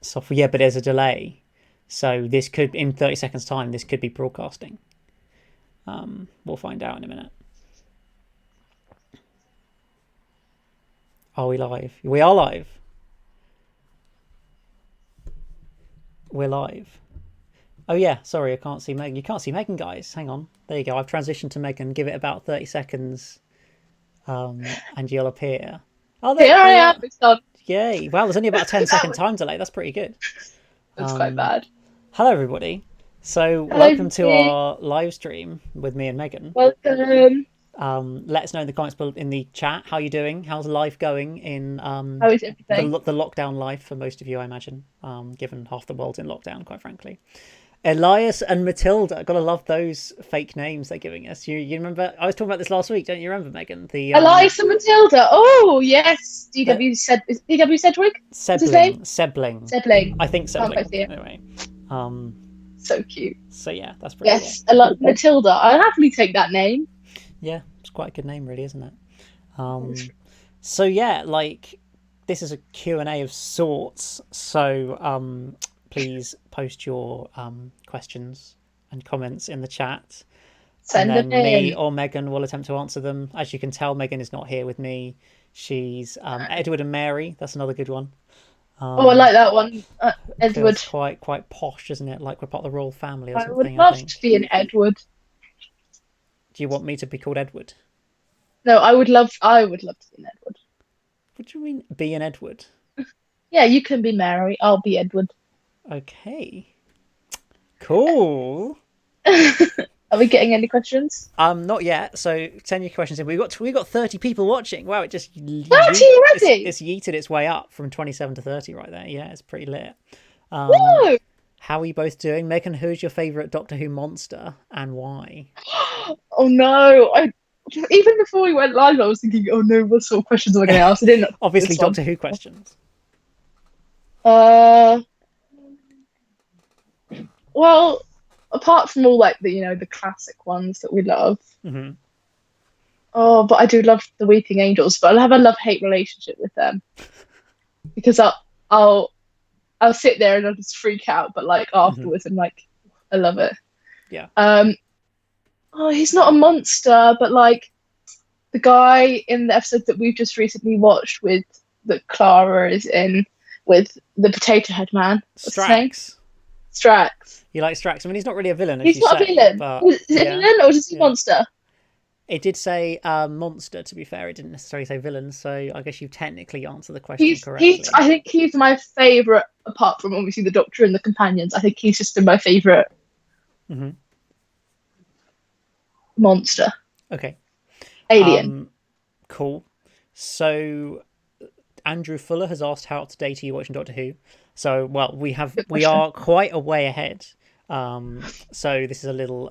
software. Yeah, but there's a delay. So this could, in 30 seconds time, this could be broadcasting. We'll find out in a minute. Are we live? We are live. We're live. Oh yeah, sorry, I can't see Megan. You can't see Megan, guys. Hang on. There you go. I've transitioned to Megan. Give it about 30 seconds, and you'll appear. Oh, Here there I you am. are. It's done. Yay. Wow, there's only about a 10 That second was, time delay. That's pretty good. that's quite bad. Hello, everybody. So, Hello, welcome to Vicky. our live stream with me and Megan. Welcome. Let us know in the comments in the chat how you're doing. How's life going in How is everything? the lockdown life for most of you, I imagine, given half the world's in lockdown, quite frankly. Elias and Matilda, gotta love those fake names they're giving us. You remember? I was talking about this last week, don't you remember, Megan? The Eliza Matilda. Oh, yes. that DW Sedgwick? What's his name? Sibling. Sibling. I think Can't quite sibling. see it. Anyway, um, So cute. so yeah, that's pretty cool. Yes, Matilda. I'll happily take that name. Yeah, it's quite a good name, really, isn't it? So yeah, like this is a Q&A of sorts. So please post your questions and comments in the chat, and Send them then me in. or Megan will attempt to answer them. As you can tell, Megan is not here with me. She's Edward and Mary. That's another good one. Oh, I like that one. Edward. Feels quite posh, doesn't it? Like we're part of the royal family or I would something, I love to think. be an Edward. Do you want me to be called Edward? No, I would love to be an Edward. What do you mean, be an Edward? Yeah, you can be Mary. I'll be Edward. Okay. Cool. Are we getting any questions? Not yet. So send your questions in. We got 30 people watching. Wow, it just 30 already? it's yeeted its way up from 27 to 30 right there. Yeah, it's pretty lit. Whoa! How are you both doing? Megan, who's your favourite Doctor Who monster and why? Oh no! I even before we went live, I was thinking, oh no, what sort of questions am I going to ask? I didn't know Obviously, this one. Doctor Who questions. Uh, well, apart from all like the classic ones that we love. Mm-hmm. Oh, but I do love the Weeping Angels, but I'll have a love-hate relationship with them because I'll I'll sit there and I'll just freak out, but like Mm-hmm. afterwards, I'm like, I love it. Yeah. Oh, he's not a monster, but like the guy in the episode that we've just recently watched with that Clara is in with the potato head man. What's his name? Strax. Strax. You like Strax? I mean, he's not really a villain, as He's you not a say, villain. but Is it a yeah, villain or is he a yeah. monster? It did say monster. To be fair, it didn't necessarily say villain. So I guess you technically answered the question He's correctly. I think he's my favourite apart from obviously the Doctor and the companions. I think he's just been my favourite Mm-hmm. monster. Okay. Alien. Cool. So Andrew Fuller has asked how up to date are you watching Doctor Who? So well, Good we question. are quite a way ahead. So this is a little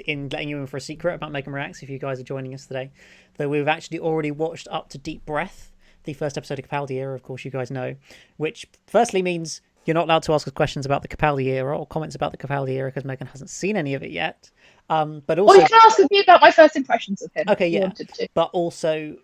in letting you in for a secret about Megan Reacts if you guys are joining us today. Though we've actually already watched up to Deep Breath, the first episode of Capaldi Era, of course you guys know, which firstly means you're not allowed to ask us questions about the Capaldi Era or comments about the Capaldi Era because Megan hasn't seen any of it yet. But Or also, you can ask me about my first impressions of him okay, if you yeah, wanted to. but also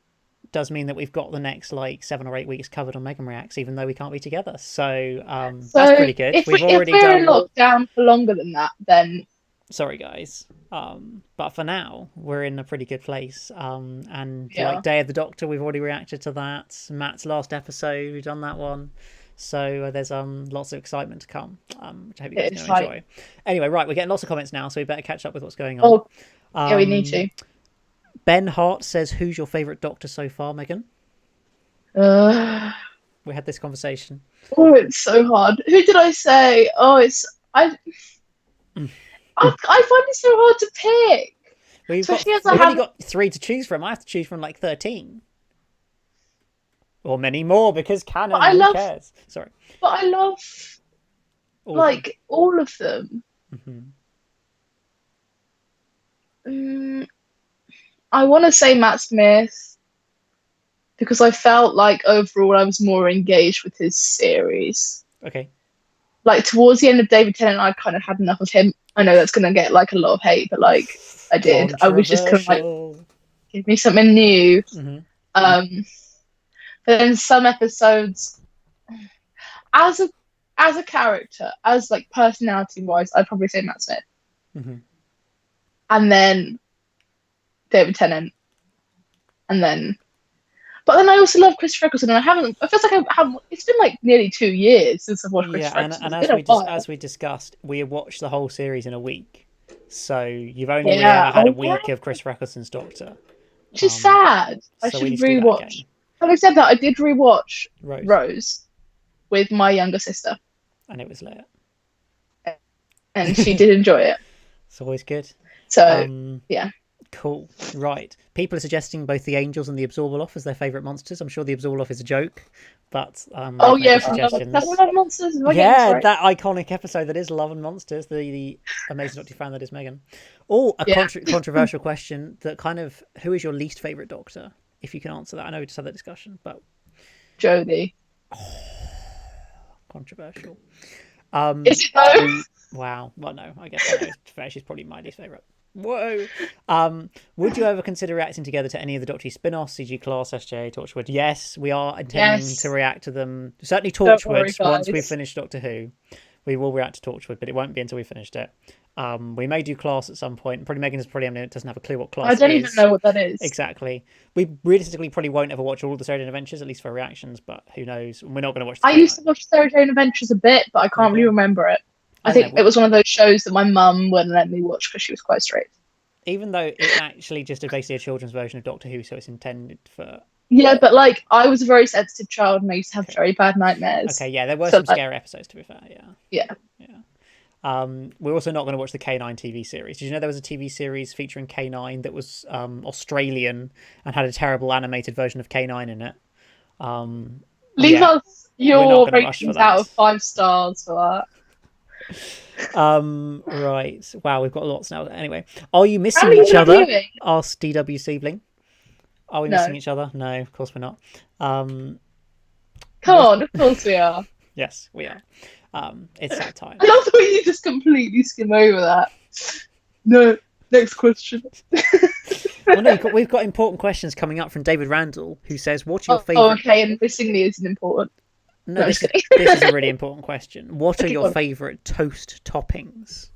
does mean that we've got the next like 7 or 8 weeks covered on Megan Reacts, even though we can't be together. So that's So pretty good. if we We've if already we're in done. lockdown for longer than that, then Sorry, guys. But for now, we're in a pretty good place. And like yeah, Day of the Doctor, we've already reacted to that. Matt's last episode, we've done that one. So there's lots of excitement to come, which I hope you guys are it's going to like enjoy. Anyway, right, we're getting lots of comments now, so we better catch up with what's going on. oh yeah, we need to. Ben Hart says, "Who's your favourite Doctor so far, Megan?" Uh, We had this conversation. oh, it's so hard. Who did I say? Oh, it's I find it so hard to pick, especially as I We've only haven't. got 3 to choose from. I have to choose from like 13 or many more because But canon. I Who love, cares? Sorry, but I love all of them. like all of them. Hmm. Mm, I want to say Matt Smith because I felt like overall I was more engaged with his series. Okay. Like towards the end of David Tennant, I kind of had enough of him. I know that's gonna get like a lot of hate, but like I did. I was just kind of like, Controversial. give me something new. Hmm. Um, but then some episodes, as a as a character, as like personality wise, I'd probably say Matt Smith, Hmm. and then David Tennant, and then. But then I also love Christopher Eccleston, and I haven't. It feels like I haven't. It's been like nearly 2 years since I've watched Yeah, Christopher Eccleston. and It's been a while. as we discussed, we watched the whole series in a week, so you've only really Yeah. ever had a Oh yeah. week of Chris Eccleston's Doctor. Which is sad. I So we need should to do that rewatch. again. Having said that, I did rewatch Rose, Rose with my younger sister, and it was late. and she did enjoy it. It's always good. So Um, yeah. cool. Right. People are suggesting both the Angels and the Absorbaloff as their favourite monsters. I'm sure the Absorbaloff is a joke, but Oh they've made yeah, the from Love, suggestions. Love Monsters. Am I getting this Yeah, right? that iconic episode that is Love and Monsters, the amazing Doctor fan that is Megan. Oh, a Yeah. controversial question that kind of, who is your least favourite Doctor? If you can answer that. I know we just had that discussion, but Jodie. controversial. Is it though? Wow. Well, no, I guess I know. Fair, she's probably my least favourite. Whoa. Would you ever consider reacting together to any of the Doctor Who spin-offs, CG Class, SJ, Torchwood? Yes, we are intending Yes. to react to them. Certainly Don't worry, Torchwood, once we've guys. finished Doctor Who. We will react to Torchwood, but it won't be until we finished it. We may do Class at some point. Probably Megan doesn't have a clue what Class I don't is. even know what that is. Exactly. We realistically probably won't ever watch all of the Sarah Jane Adventures, at least for reactions, but who knows? We're not going to watch the I used to watch Sarah Jane Adventures a bit, but I can't really remember it. I don't think know. it was one of those shows that my mum wouldn't let me watch because she was quite strict. Even though it's actually just basically a children's version of Doctor Who, so it's intended for. Yeah, but like I was a very sensitive child and I used to have very bad nightmares. Okay, yeah, there were So, some scary episodes, to be fair. yeah. We're also not going to watch the K9 TV series. Did you know there was a TV series featuring K9 that was Australian and had a terrible animated version of K9 in it? Leave us we're not your gonna rush for ratings that. out of 5 stars for that. Right. Wow, we've got lots now. Anyway, are you How missing many each are other? viewing? Asked DW Siebling. Are we No. missing each other? No, of course we're not. Come on, of course we are. Yes, we are. It's that time. I love the way you just completely skim over that. No, next question. Well, no, we've got important questions coming up from David Randall, who says, "What are your favourite?" Oh, okay, and missing me isn't important. No, No, this just is, kidding. this is a really important question. What are Okay, your go on. favourite toast toppings?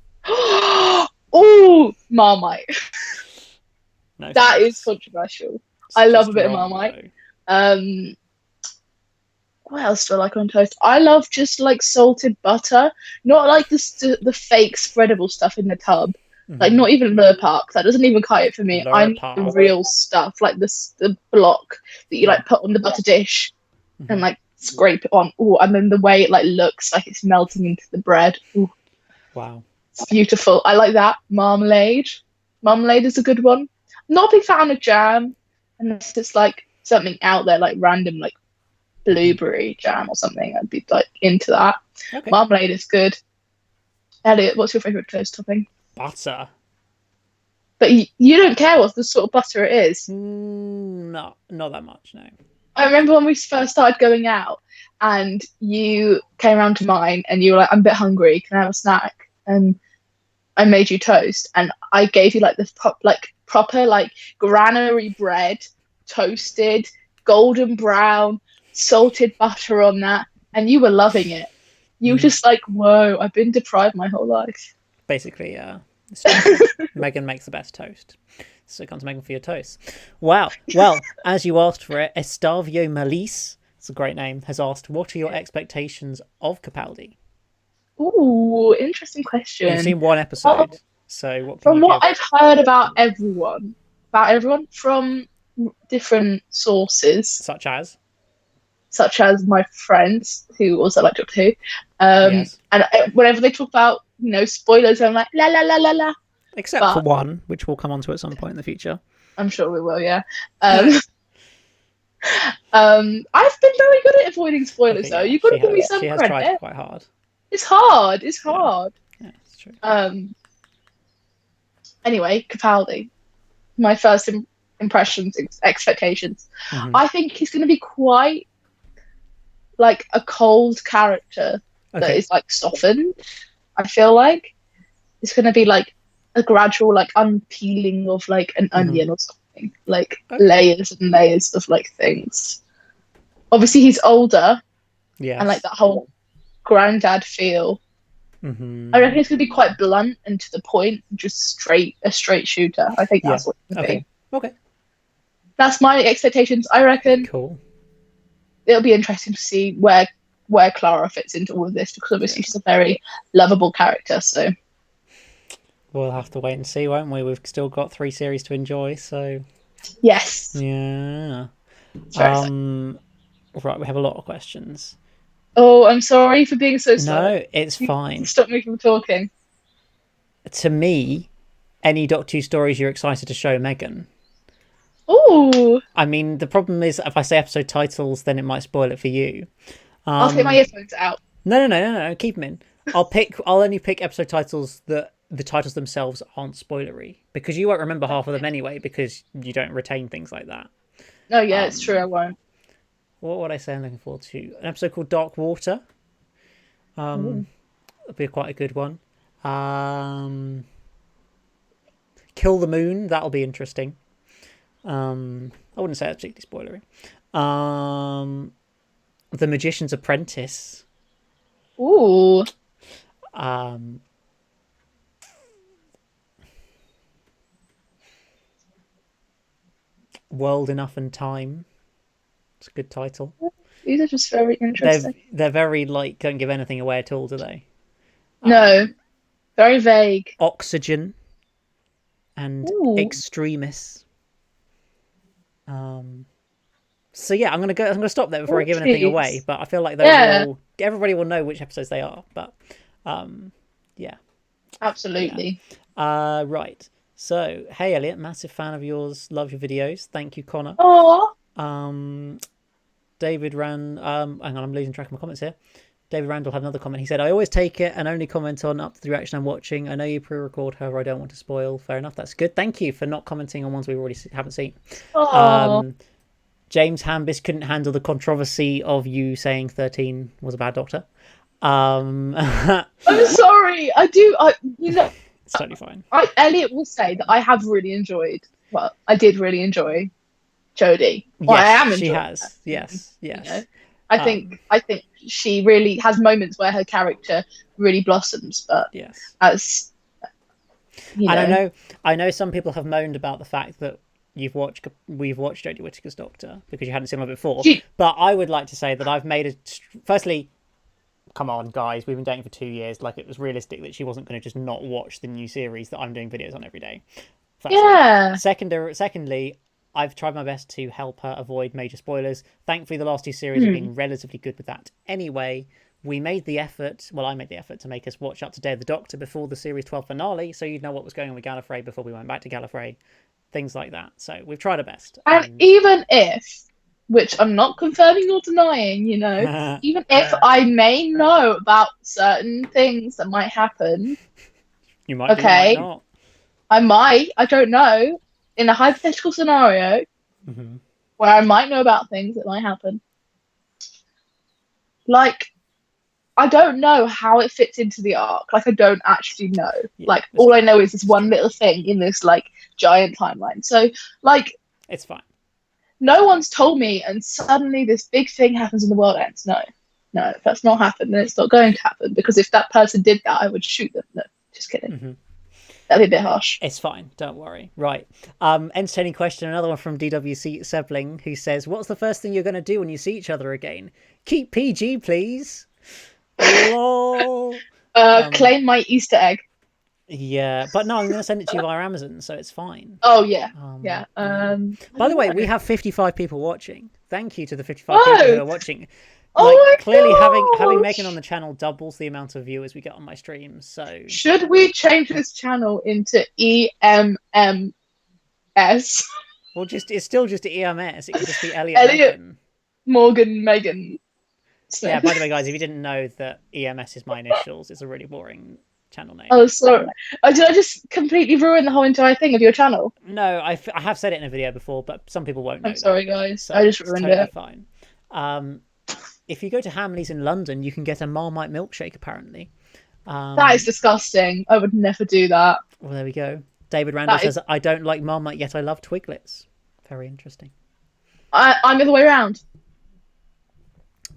Oh, Marmite. No, That is thanks. controversial. I love a bit of Strong, Marmite. though. What else do I like on toast? I love just like salted butter, not like the fake spreadable stuff in the tub. Like not even Lure Park. That doesn't even cut it for me. I Lure need the Park. real stuff, like the block that you like put on the butter dish and like scrape it on. Oh, and then the way it like looks like it's melting into the bread. Ooh, Wow. it's beautiful. I like that. Marmalade. Marmalade is a good one. Not a big fan of jam, unless it's like something out there, like random like blueberry jam or something. I'd be like into that. Okay. Marmalade is good. Elliot, what's your favourite toast topping? Butter. But you don't care what the sort of butter it is. No, not that much. No. I remember when we first started going out and you came around to mine and you were like, I'm a bit hungry, can I have a snack? And I made you toast and I gave you like the proper like granary bread, toasted, golden brown, salted butter on that, and you were loving it. You were just like, whoa, I've been deprived my whole life. Basically, yeah. Megan makes the best toast. So come to Megan for your toast. Wow. Well, as you asked for it, Estavio Malise, it's a great name, has asked, what are your expectations of Capaldi? Ooh, interesting question. You've seen one episode, so what can From you what give? I've heard about everyone from different sources, Such as? my friends who also like Doctor Who. Yes. And whenever they talk about, spoilers, I'm like, la la la la la. Except for one, which we'll come on to at some point in the future. I'm sure we will, yeah. I've been very good at avoiding spoilers, though. You've got to give me some credit. She has tried quite hard. It's hard. It's hard. Yeah, it's true. Anyway, Capaldi. My first impressions, expectations. I think he's going to be quite like a cold character that is like softened. I feel like it's going to be like a gradual like unpeeling of like an onion or something, like layers and layers of like things. Obviously, he's older, and like that whole granddad feel. Hmm. I reckon it's going to be quite blunt and to the point, just a straight shooter. I think Yeah. that's what it's going to Okay. be. Okay. That's my expectations. I reckon Cool. it'll be interesting to see where Clara fits into all of this because Yeah. obviously she's a very lovable character. So We'll have to wait and see, won't we? We've still got 3 series to enjoy, so yes, yeah. it's very exciting. Um. Right, we have a lot of questions. Oh, I'm sorry for being so slow. No, it's You fine. stop me from talking. To me, any Doctor Who stories you're excited to show Megan. Oh, I mean, the problem is if I say episode titles, then it might spoil it for you. I'll take my earphones out. No. Keep them in. I'll only pick episode titles that the titles themselves aren't spoilery because you won't remember half of them anyway because you don't retain things like that. No, yeah, it's true. I won't. What would I say I'm looking forward to? An episode called Dark Water. Ooh. It'll be quite a good one. Um, Kill the Moon. That'll be interesting. I wouldn't say that's particularly spoilery. The Magician's Apprentice. Ooh. Um, World Enough and Time. It's a good title. These are just very interesting. They're very like don't give anything away at all, do they? No, very vague. Oxygen and Ooh. Extremis. So yeah, I'm gonna stop there before I give anything away. Jeez. But I feel like Yeah, everybody will know which episodes they are. But yeah, yeah. absolutely. Right. So hey, Elliot, massive fan of yours. Love your videos. Thank you, Connor. Oh, David hang on, I'm losing track of my comments here. David Randall had another comment. He said, I always take it and only comment on up to the reaction I'm watching. I know you pre-record, however, I don't want to spoil. Fair enough. That's good. Thank you for not commenting on ones we already haven't seen. oh. James Hambis couldn't handle the controversy of you saying 13 was a bad doctor. It's I'm sorry. totally fine. Elliot will say that I have really enjoyed. Well, I did really enjoy Jodie. Well, I Yes, am she enjoying has. her. Yes, You yes. know, I think she really has moments where her character really blossoms. But Yes. as you And know, I know some people have moaned about the fact that we've watched Jodie Whittaker's Doctor because you hadn't seen her before. she, But I would like to say that I've made firstly, come on, guys, we've been dating for 2 years. Like it was realistic that she wasn't going to just not watch the new series that I'm doing videos on every day. Firstly, yeah. secondly, I've tried my best to help her avoid major spoilers. Thankfully, the last 2 series have been relatively good with that. Anyway, we made the effort. Well, I made the effort to make us watch up to Day of the Doctor before the series 12 finale, so you'd know what was going on with Gallifrey before we went back to Gallifrey. Things like that. So we've tried our best. And even if, which I'm not confirming or denying, even if I may know about certain things that might happen, you might do, might okay, not. I don't know, in a hypothetical scenario where I might know about things that might happen, like, I don't know how it fits into the arc. Like, I don't actually know. Yeah, like, all I know is this one little thing in this, like, giant timeline. So, like, it's fine. no one's told me, and suddenly this big thing happens and the world ends. No, if that's not happened, then it's not going to happen. Because if that person did that, I would shoot them. No, just kidding. That'd be a bit harsh. It's fine. Don't worry. Right. Entertaining question. Another one from DWC Sebling, who says, "What's the first thing you're going to do when you see each other again? Keep PG, please." Lol. Claim my Easter egg. Yeah, but no, I'm going to send it to you via Amazon, so it's fine. Oh yeah, yeah. By the way, we have 55 people watching. Thank you to the 55 people who are watching. Oh my clearly, gosh. having Megan on the channel doubles the amount of viewers we get on my streams. So should we change this channel into EMMS? Well, it's still just EMS. It could just be Elliot Megan. Morgan Megan. Smith. Yeah, by the way, guys, if you didn't know that EMS is my initials, it's a really boring channel name. Oh, sorry. Did I just completely ruin the whole entire thing of your channel? No, I have said it in a video before, but some people won't know. I'm sorry, guys. So I just ruined it. Fine. If you go to Hamleys in London, you can get a Marmite milkshake, apparently. That is disgusting. I would never do that. Well, there we go. David Randall says, I don't like Marmite, yet I love Twiglets. Very interesting. I'm the other way around.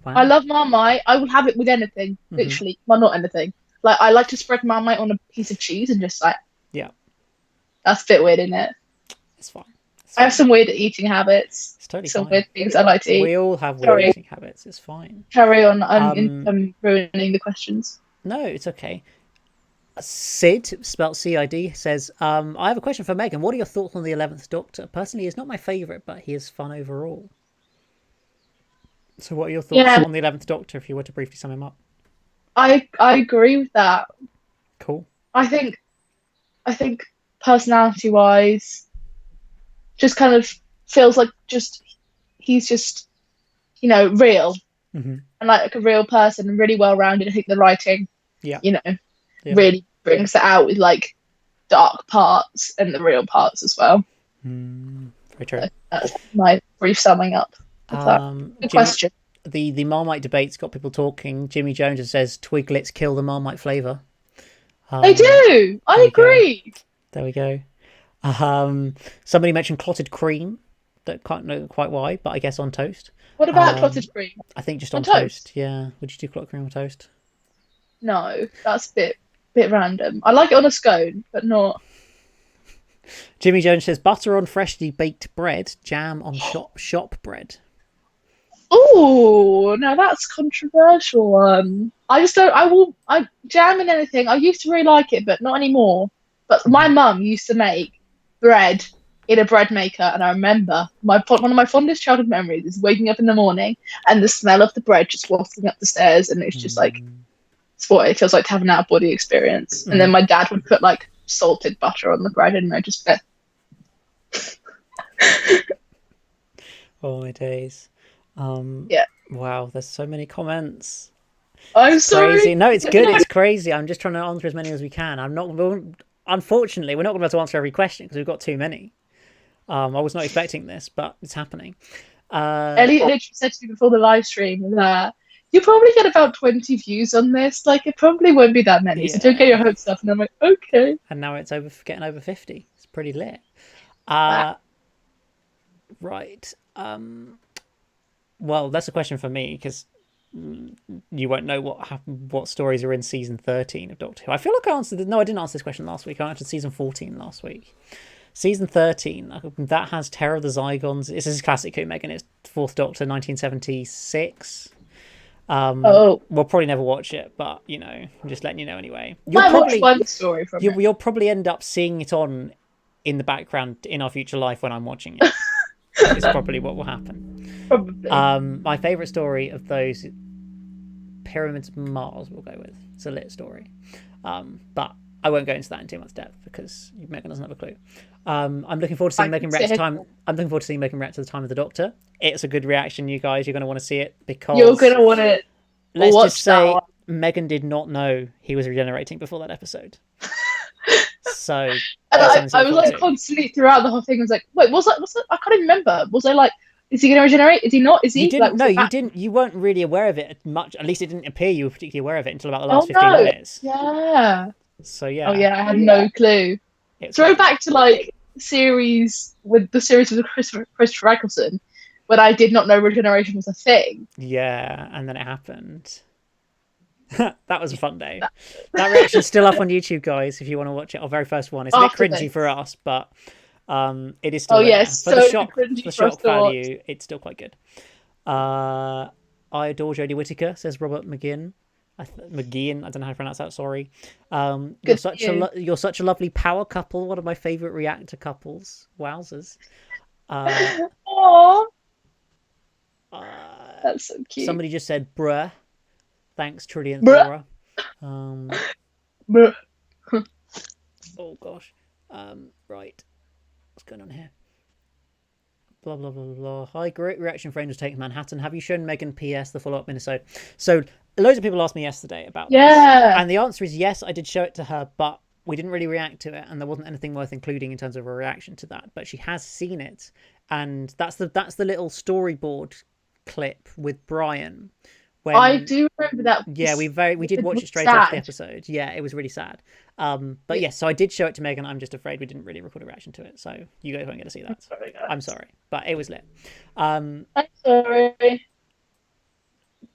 I Wow. love Marmite. I will have it with anything, Hmm. literally. Well, not anything. Like I like to spread Marmite on a piece of cheese and just like Yeah, that's a bit weird, isn't it? it's fine. It's I have fine. some weird eating habits. It's totally Some fine. weird things I like to eat. We all have weird Sorry, eating habits. It's fine. carry on. Um, I'm ruining the questions. no, it's okay. Sid, spelt CID, says, I have a question for Megan. What are your thoughts on the 11th Doctor? Personally, he's not my favourite, but he is fun overall. So what are your thoughts Yeah, on the 11th Doctor if you were to briefly sum him up? I agree with that. Cool. I think I think personality wise, just kind of feels like just he's just real Hmm. and like a real person and really well rounded. I think the writing, Yeah. you know, Yeah. really brings it out with like dark parts and the real parts as well. Very true. So that's my brief summing up of that. Good Jimmy, question. the Marmite debate's got people talking. Jimmy Jones says Twiglets kill the Marmite flavour. They Um, do. there I we go. agree. There we go. Somebody mentioned clotted cream. Don't quite know quite why, but I guess on toast. What about clotted Um, cream I think just on on toast. toast? Yeah. Would you do clotted cream on toast? No, that's a bit random. I like it on a scone, but not. Jimmy Jones says butter on freshly baked bread, jam on shop bread. Oh, now that's controversial. I just don't. I jam in anything. I used to really like it, but not anymore. But my Mm-hmm. mum used to make bread in a bread maker, and I remember one of my fondest childhood memories is waking up in the morning and the smell of the bread just wafting up the stairs, and it's just like it's what it feels like to have an out of body experience. And then Mm-hmm. my dad would put like salted butter on the bread, and I just Oh my days. yeah. Wow, there's so many comments. It's I'm crazy. sorry. No, it's good. It's crazy. I'm just trying to answer as many as we can. I'm not. Unfortunately, we're not going to be able to answer every question because we've got too many. I was not expecting this, but it's happening. Elliot literally said to me before the live stream that you probably get about 20 views on this. Like, it probably won't be that many, so don't get your Yeah, hopes up. And I'm like, okay. and now it's getting over 50. It's pretty lit. Wow. Uh, right. Well, that's a question for me because you won't know what stories are in season 13 of Doctor Who. I feel like I answered. No, I didn't answer this question last week. I answered season 14 last week. Season 13 that has Terror of the Zygons. This is classic Who, Megan. It's Fourth Doctor, 1976. Oh, We'll probably never watch it, but I'm just letting you know anyway. might watch one story from it. You'll probably end up seeing it on in the background in our future life when I'm watching it. It's probably what will happen. Probably. My favourite story of those Pyramids of Mars, we'll go with. It's a lit story. But I won't go into that in too much depth because Megan doesn't have a clue. I'm looking forward to seeing I Megan can react sit to time. I'm looking forward to seeing Megan react to the Time of the Doctor. It's a good reaction, you guys. You're going to want to see it You're because gonna want to let's just watch that say one. Megan did not know he was regenerating before that episode. So And that's something to I look was forward like to. constantly throughout the whole thing, I was like, wait, was that? I can't even remember. Was I like, is he gonna regenerate? Is he not? Is You he like, didn't was no, it you that? didn't. You weren't really aware of it much. At least it didn't appear you were particularly aware of it until about the last Oh 15 no. minutes. Yeah. So Oh yeah, yeah, I had no clue. it's Throw great. back to like series with Christopher Eccleston, when I did not know regeneration was a thing. Yeah, and then it happened. That was a fun day. That reaction's still up on YouTube, guys. If you want to watch it, our very first one. It's a bit After cringy for this. us, but it is Oh still there yes, for the so shock. For cringy the for us shock to watch. value, it's still quite good. I adore Jodie Whittaker, says Robert McGinn. McGeehan, I don't know how to pronounce that. Sorry. Good for you. You're such a lovely power couple. One of my favorite reactor couples. Wowzers. Uh, Aww, uh, that's so cute. Somebody just said, "Bruh." Thanks, Trillionth Bruh, Laura. Um, bruh. oh gosh. Right. What's going on here? Blah blah blah blah. Hi, great reaction for Angels Take Manhattan. Have you shown Megan PS the follow-up Minnesota? So loads of people asked me yesterday about this, Yeah, and the answer is yes. I did show it to her, but we didn't really react to it, and there wasn't anything worth including in terms of a reaction to that. But she has seen it, and that's the little storyboard clip with Brian I when do remember that. yeah, we did It watch was it straight after the sad. episode. Yeah, it was really sad. But Yeah, yes, so I did show it to Megan. I'm just afraid we didn't really record a reaction to it, so you guys won't get to see I'm that. sorry, I'm guys. sorry, but it was lit. Um, I'm sorry.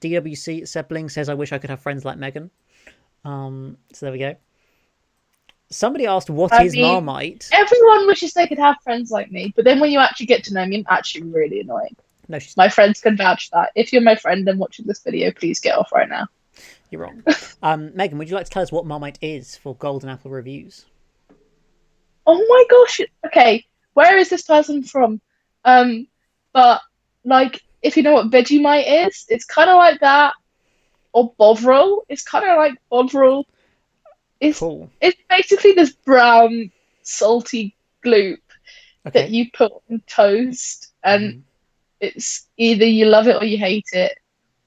DWC Sibling says, I wish I could have friends like Megan. So there we go. Somebody asked, what I is mean, Marmite? everyone wishes they could have friends like me, but then when you actually get to know me, I'm actually really annoying. No, she's My not. friends can vouch for that. If you're my friend and watching this video, please get off right now. You're wrong. Megan, would you like to tell us what Marmite is for Golden Apple reviews? Oh my gosh. Okay, where is this person from? But like, if you know what Vegemite is, it's kind of like that. Or Bovril, it's kind of like Bovril. It's Cool. it's basically this brown, salty gloop that Okay. you put on toast, and Mm-hmm. it's either you love it or you hate it.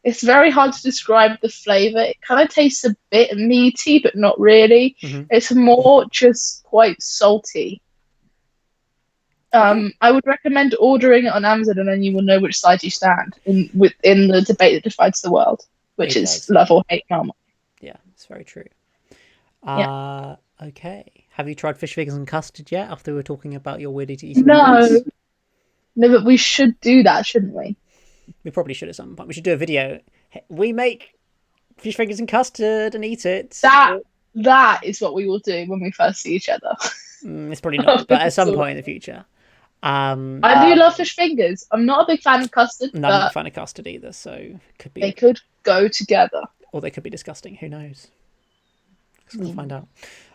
It's very hard to describe the flavor. It kind of tastes a bit meaty, but not really. Mm-hmm. It's more just quite salty. Okay. I would recommend ordering it on Amazon, and then you will know which side you stand in the debate that divides the world, which It is does, love yeah. or hate Marmite. Yeah, it's very true. Yeah. Okay. Have you tried fish fingers and custard yet? After we were talking about your weird eating No, habits, no, but we should do that, shouldn't we? we probably should at some point. We should do a video. We make fish fingers and custard and eat it. That is what we will do when we first see each other. It's probably not, but at some So, point in the future. Um, I do love fish fingers. I'm not a big fan of custard, no, I'm not a but fan of custard either, so it could they be, could go together. or they could be disgusting. Who knows? We'll Mm. find out.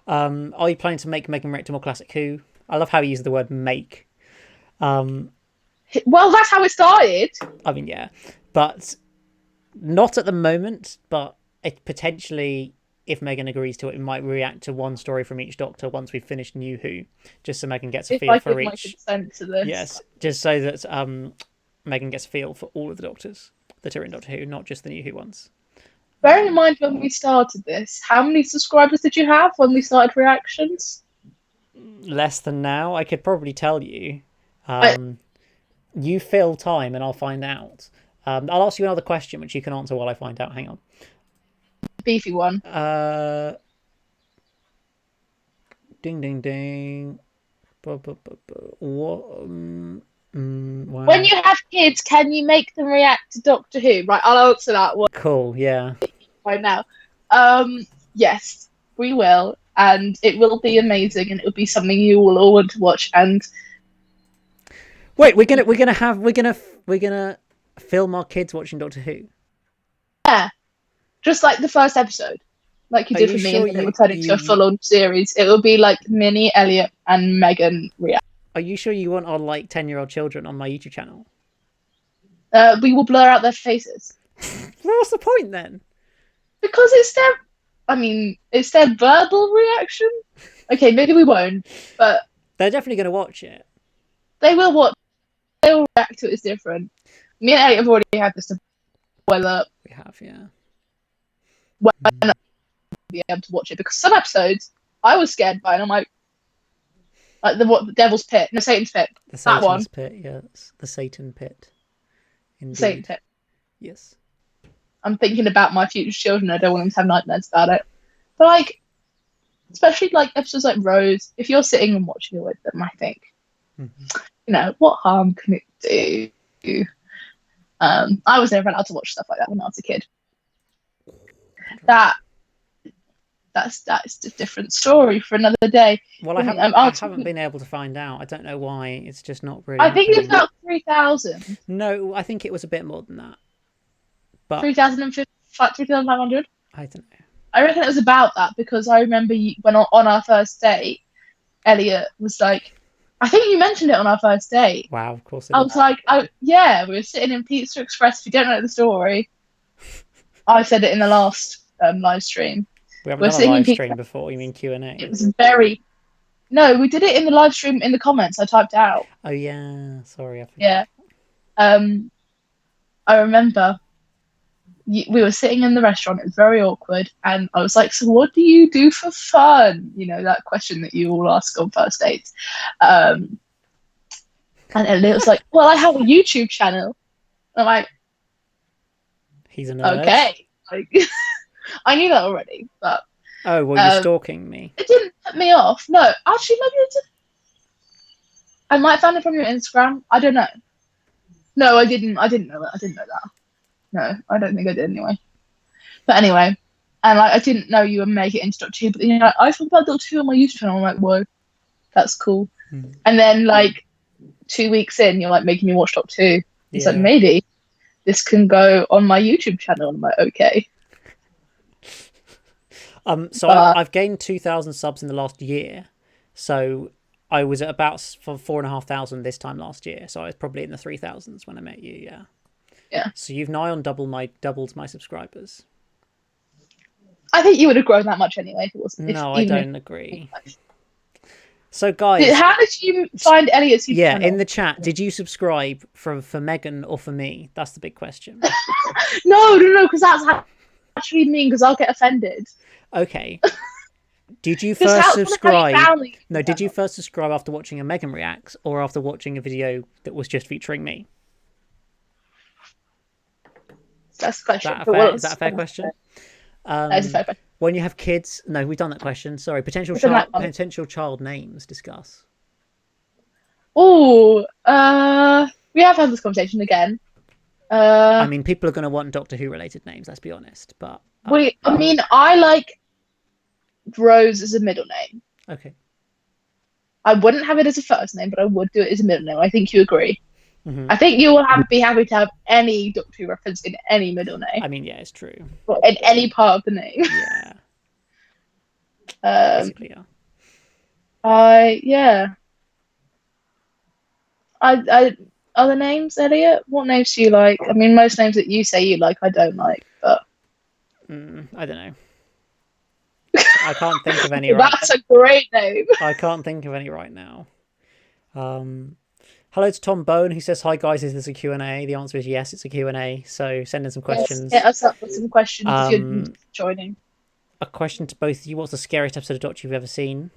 Are you planning to make Megan react to more classic Who? I love how you use the word make. Um, Well, that's how it started. I mean, yeah, but not at the moment. But it potentially, if Megan agrees to it, we might react to one story from each Doctor once we've finished New Who, just so Megan gets a If feel I for give my each. consent to this. Yes, just so that Megan gets a feel for all of the Doctors that are in Doctor Who, not just the New Who ones. Bearing in mind when we started this, how many subscribers did you have when we started reactions? Less than now, I could probably tell you. I, You fill time, and I'll find out. I'll ask you another question, which you can answer while I find out. Hang on. beefy one. Ding, ding, ding. What? When Wow. you have kids, can you make them react to Doctor Who? Right, I'll answer that one Cool. Yeah. right now. Yes, we will, and it will be amazing, and it will be something you will all want to watch. And Wait, we're gonna film our kids watching Doctor Who. yeah, just like the first episode, like you Are did you for me, and sure then it will you turn into you, a you full-on series. It will be like Minnie, Elliot, and Megan react. are you sure you want our like 10-year-old children on my YouTube channel? We will blur out their faces Well, what's the point then? because it's their verbal reaction. Okay, maybe we won't, but They're definitely gonna watch it. they will watch. They will react to it as different. Me and Elliot have already had this whether We have, yeah. when I'll be able to watch it because some episodes I was scared by, and I'm like the Devil's Pit, no Satan's Pit, The that one, Satan's Pit, yes. The Satan Pit. Satan Indeed. Pit. Yes. I'm thinking about my future children. I don't want them to have nightmares about it. But like, especially like episodes like Rose, if you're sitting and watching it with them, I think, what harm can it do? I was never allowed to watch stuff like that when I was a kid. That's a different story for another day. Well, I haven't been able to find out. I don't know why. It's just not really I think it's happening. about 3,000. No, I think it was a bit more than that. But 3,500. I don't know. I reckon it was about that because I remember when on our first date, Elliot was like, I think you mentioned it on our first date. Wow, of course it I is. was like, yeah, we were sitting in Pizza Express. If you don't know the story, I said it in the last live stream. We haven't We're done a sitting in live Pizza. stream before. You mean Q&A? It was no, we did it in the live stream in the comments. I typed out. Oh yeah, sorry, I forgot. Yeah. I remember we were sitting in the restaurant. It was very awkward, and I was like, "So, what do you do for fun?" You know, that question that you all ask on first dates. And Elliot was like, "Well, I have a YouTube channel." And I'm like, He's a nerd. "Okay." Like, I knew that already, but Oh, well, you're stalking me. it didn't put me off. No, actually, maybe it did. I might have found it from your Instagram. I don't know. No, I didn't. I didn't know that. I didn't know that. No, I don't think I did anyway. But anyway, and like I didn't know you would make it into Doctor Who, but you know, I talk about Doctor Who on my YouTube channel. I'm like, whoa, that's cool. And then like 2 weeks in, you're like making me watch Doctor Who. It's like Yeah. maybe this can go on my YouTube channel. I'm like, okay. So But I've gained 2,000 subs in the last year. So I was at about 4,500 this time last year. So I was probably in the 3,000s when I met you. Yeah. yeah, So you've nigh on doubled my subscribers. I think you would have grown that much anyway if it was if No, I even if. don't agree. So guys, How did you find Elliot's YouTube yeah, in channel? the chat, did you subscribe for Megan or for me? That's the big question. No, because that's actually mean. Because I'll get offended. Okay. Did you Because first how you subscribe? found the No, YouTube did you channel? first subscribe after watching a Megan Reacts or after watching a video that was just featuring me? That's the Is that question. a But fair? what Is that a was fair question? that is a fair question. When you have kids, no, we've done that question. Sorry, We've done that one. potential child names. Discuss. Oh, we have had this conversation again. I mean, people are going to want Doctor Who related names. Let's be honest. But I mean, I like Rose as a middle name. okay. I wouldn't have it as a first name, but I would do it as a middle name. I think you agree. I think you will be happy to have any Doctor Who reference in any middle name I mean, yeah, it's true. or in any part of the name. Yeah. Um, Basically, yeah. yeah. Other names, Elliot? What names do you like? I mean, most names that you say you like, I don't like, but I don't know. I can't think of any right. that's a great name. I can't think of any right now. Hello to Tom Bone, who says, "Hi guys, is this a Q&A?" The answer is yes, it's a Q&A. So send in some questions. Yes, hit us up with some questions if you're joining. A question to both of you: what's the scariest episode of Doctor you've ever seen?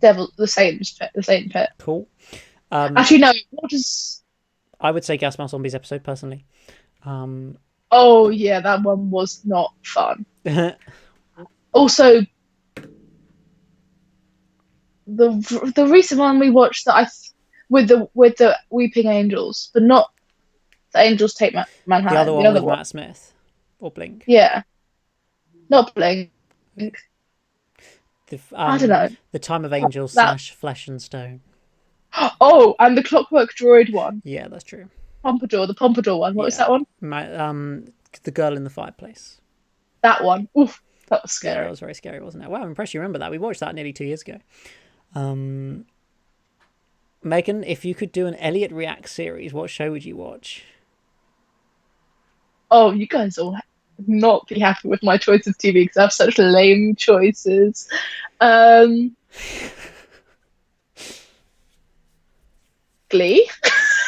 The Satan's Pit. Cool. Actually, no. What does? I would say Gas Mouse Zombies episode personally. Oh yeah, that one was not fun. Also, the recent one we watched that with the Weeping Angels, but not the Angels Take Manhattan. The other one with Matt Smith or Blink. Yeah, not Blink. I don't know. The Time of Angels / Flesh and Stone. Oh, and the Clockwork Droid one. Yeah, that's true. The Pompadour one. What was that one? The Girl in the Fireplace. That one. Oof, that was scary. Yeah, that was very scary, wasn't it? Wow, I'm impressed you remember that. We watched that nearly 2 years ago. Megan, if you could do an Elliot React series, what show would you watch? Oh, you guys will not be happy with my choice of TV because I have such lame choices. Glee.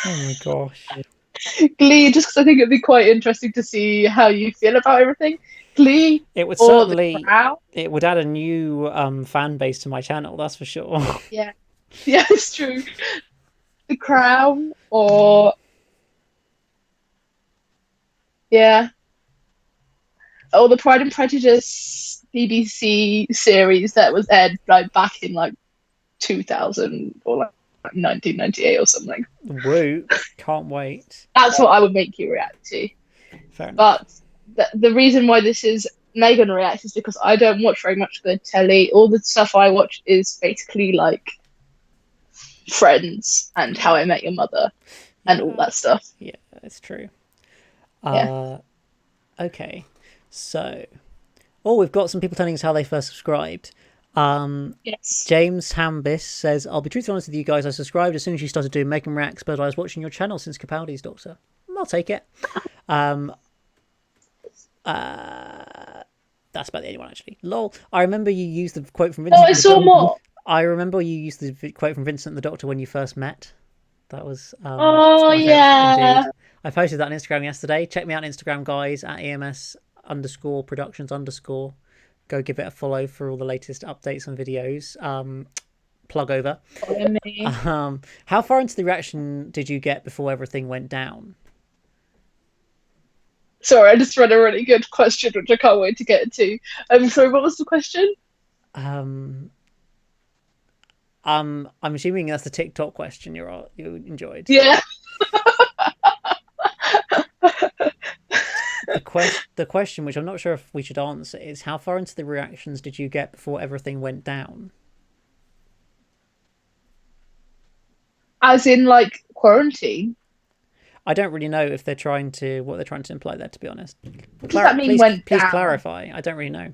Oh my gosh. Glee, just because I think it'd be quite interesting to see how you feel about everything. Glee. It would or certainly. The Crown. It would add a new fan base to my channel. That's for sure. Yeah, it's true. The Crown or yeah, or the Pride and Prejudice BBC series that was aired like back in like 2000 or like 1998 or something. Woo! Can't wait. That's what I would make you react to. Fair enough. But the reason why this is Megan reacts is because I don't watch very much good telly. All the stuff I watch is basically like Friends and How I Met Your Mother and all that stuff. Yeah, it's true. Yeah. Okay. So, we've got some people telling us how they first subscribed. Yes. James Hambis says, "I'll be truthfully honest with you guys. I subscribed as soon as you started doing Megan Reacts, but I was watching your channel since Capaldi's Doctor. I'll take it." That's about the only one actually. Lol. I remember you used the quote from Vincent. Oh, I saw more. I remember you used the quote from Vincent the Doctor when you first met. That was Oh yeah. indeed. I posted that on Instagram yesterday. Check me out on Instagram, guys, at EMS_Productions_. Go give it a follow for all the latest updates and videos. Plug over. How far into the reaction did you get before everything went down? Sorry, I just read a really good question, which I can't wait to get to. Sorry, what was the question? I'm assuming that's the TikTok question you enjoyed. Yeah. the question, which I'm not sure if we should answer, is how far into the reactions did you get before everything went down? As in, like, quarantine? I don't really know if they're trying to what they're trying to imply there. To be honest, What does that mean, went please down? clarify. I don't really know.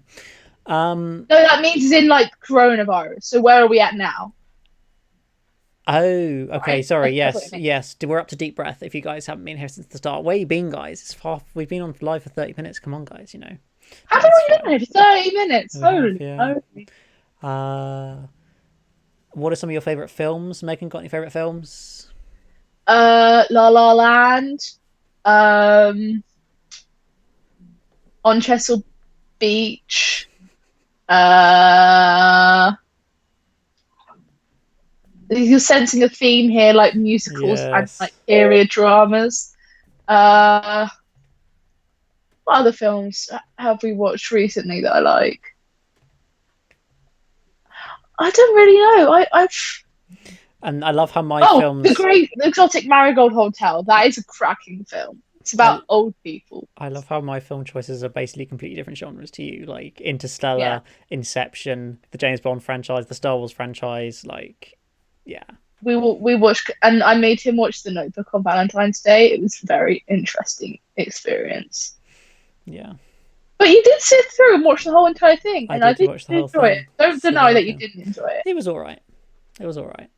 No, that means as in, like, coronavirus. So where are we at now? Oh, okay. Right? Sorry. That's what it Yes, means. yes. We're up to deep breath. If you guys haven't been here since the start, where you been, guys? It's far. We've been on live for 30 minutes. Come on, guys. You know, How it's long have fine. we been here? 30 minutes. We have, Holy yeah. moly. What are some of your favorite films? Megan, got any favorite films? La La Land. Um, on Chesil Beach. Uh, you're sensing a theme here, like musicals and like Yes. period dramas. Uh, what other films have we watched recently that I like? I don't really know. I've And I love how my the films. Great the Exotic Marigold Hotel. That is a cracking film. It's about I old people. I love how my film choices are basically completely different genres to you, like Yeah, Interstellar, Inception, the James Bond franchise, the Star Wars franchise. Like, yeah, we watched, and I made him watch The Notebook on Valentine's Day. It was a very interesting experience. yeah. But you did sit through and watch the whole entire thing, I and I did did watch the whole enjoy it. thing. Don't The deny whole that you thing. didn't enjoy it. It was all right. It was all right.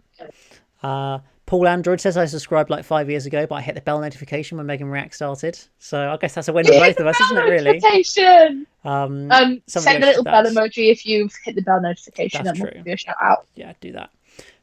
Paul Android says I subscribed like 5 years ago, but I hit the bell notification when Megan React started. So I guess that's a win for You hit both the of us, isn't it? bell Really. notification. Somebody Send a else did little bell that. emoji if you've hit the bell notification, That's and we'll true. give you a shout out. Yeah, do that.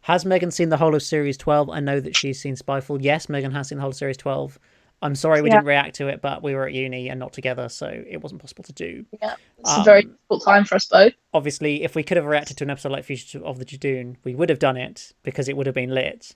Has Megan seen the whole of Series 12? I know that she's seen Spyfall. Yes, Megan has seen the whole of Series 12. I'm sorry we Yeah, didn't react to it, but we were at uni and not together, so it wasn't possible to do. yeah. It's a very difficult time for us both. Obviously, if we could have reacted to an episode like Fugitive of the Jadoon, we would have done it because it would have been lit,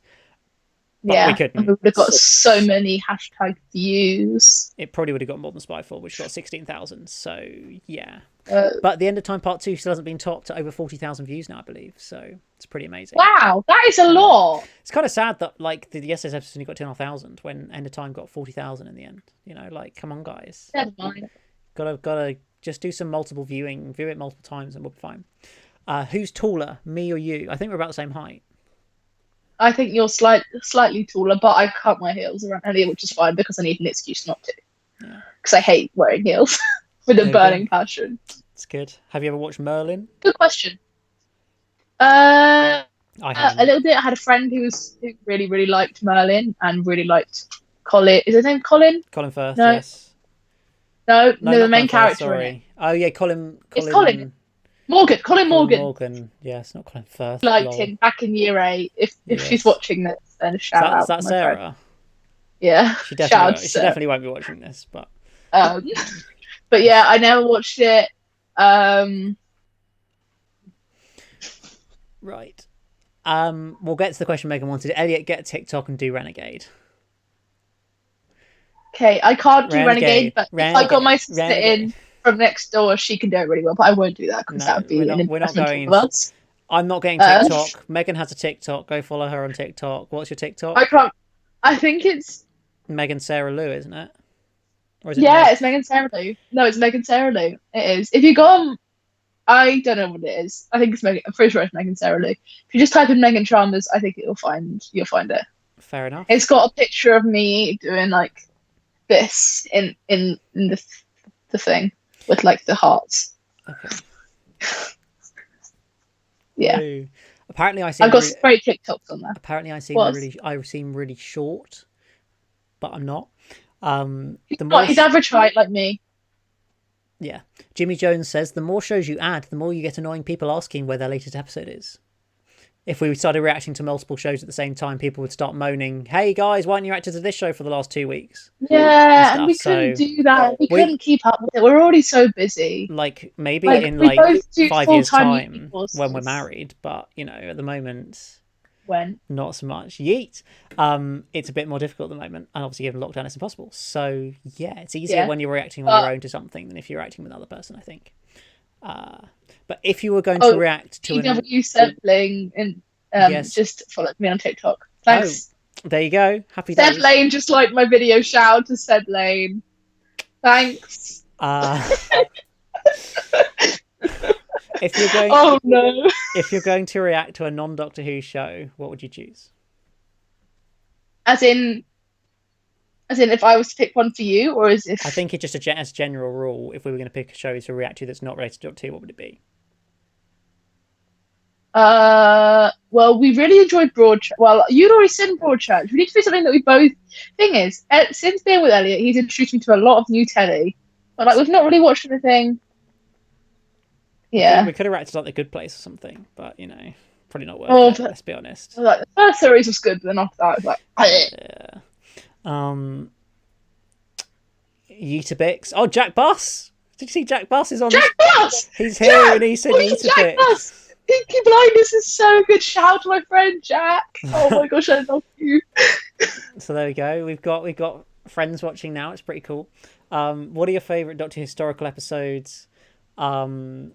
but we Yeah, and we couldn't. would have got so many hashtag views. It probably would have got more than Spyfall, which got 16,000, so yeah. Uh, But The End of Time Part 2 still hasn't been topped to over 40,000 views now, I believe, so it's pretty amazing. wow, that is a I know. lot. It's kind of sad that like the yesterday's episode only got 2,500 when End of Time got 40,000 in the end. You know, like come on, guys, Never mind. gotta just do some multiple viewing, view it multiple times, and we'll be fine. Who's taller, me or you? I think we're about the same height. I think you're slightly taller, but I cut my heels around earlier, which is fine because I need an excuse not to. Yeah, Because I hate wearing heels with a there we burning go. passion. It's good. Have you ever watched Merlin? Good question. Uh, I a haven't. little bit. I had a friend who really liked Merlin and really liked Colin. Is his name Colin? Colin Firth, No, yes. No, no. The not Colin main Firth. character in it. Sorry. Oh yeah, Colin. It's Colin Morgan. Colin Colin Morgan Morgan. Yes, not Colin Firth. liked Lol. him back in year 8. If she's Yes. watching this, then a Is shout that, is out that to my friend. Sarah? Yeah, She shout out definitely. to She Sarah. definitely won't be watching this, but. Um, but yeah, I never watched it. Right. We'll get to the question Megan wanted. Elliot, get TikTok and do Renegade. Okay, I can't do Renegade, Renegade. but if I got Renegade. my sister Renegade. in from next door, she can do it really well. But I won't do that because that No, would we're be an not. We're not embarrassment to going. all of us. I'm not getting Uh, TikTok. Megan has a TikTok. Go follow her on TikTok. What's your I TikTok? can't. I think it's Megan Sarah Lou, isn't it? Or is it yeah, Meg? it's Megan Sarah Lou. No, it's Megan Sarah Lou. It is. If you go on, I don't know what it is. I think it's Megan. I'm pretty sure it's Megan Sarah Lou. If you just type in Megan Chalmers, I think you'll find it. Fair enough. It's got a picture of me doing like this in the thing with like the hearts. Okay. Yeah, Lou. Apparently, I seem I've got really. some great TikToks on there. Apparently, I seem What? really. I seem really short, but I'm not. He's The more. not. He's average height like me. Yeah. Jimmy Jones says the more shows you add, the more you get annoying people asking where their latest episode is. If we started reacting to multiple shows at the same time, people would start moaning, "Hey guys, why aren't you reacting to this show for the last 2 weeks?" Yeah, and we So couldn't do that. We we couldn't keep up with it. We're already so busy. like maybe Like in we like both do 5 years full-time uni time courses. when we're married, but you know at the moment When? not so much. Yeet. It's a bit more difficult at the moment, and obviously given lockdown, it's impossible. So yeah, it's easier Yeah. when you're reacting on your own to something than if you're reacting with another person. I think. But if you were going to react to an EW Sebling and yes, just follow me on TikTok. Thanks. there you go. Happy Seb days. Lane just liked my video. Shout out to Seb Lane. Thanks. Uh, if you're going, Oh no. if you're going to react to a non-Doctor Who show, what would you choose? As in, if I was to pick one for you, or as I if. think it's just as a general rule. If we were going to pick a show to react to that's not related to Doctor Who, what would it be? Well, we really enjoyed Broadchurch. Well, you'd already seen Broadchurch. We need to do something that we both. Thing is, since being with Elliot, he's introduced me to a lot of new telly, but like we've not really watched anything. Yeah. We could have reacted like The Good Place or something, but probably not worth Oh, it. but Let's be honest. like the first series was good, but then after that, I was like, Yeah. Yeetabix. Oh, Jack Buss. Did you see Jack Buss is on? Jack Buss. He's here and he said Jack Yeetabix. Buss. Peaky Blinders is so good. Shout out to my friend Jack. Oh my gosh, I love you. So there we go. We've got friends watching now. It's pretty cool. What are your favourite Doctor Who historical episodes? It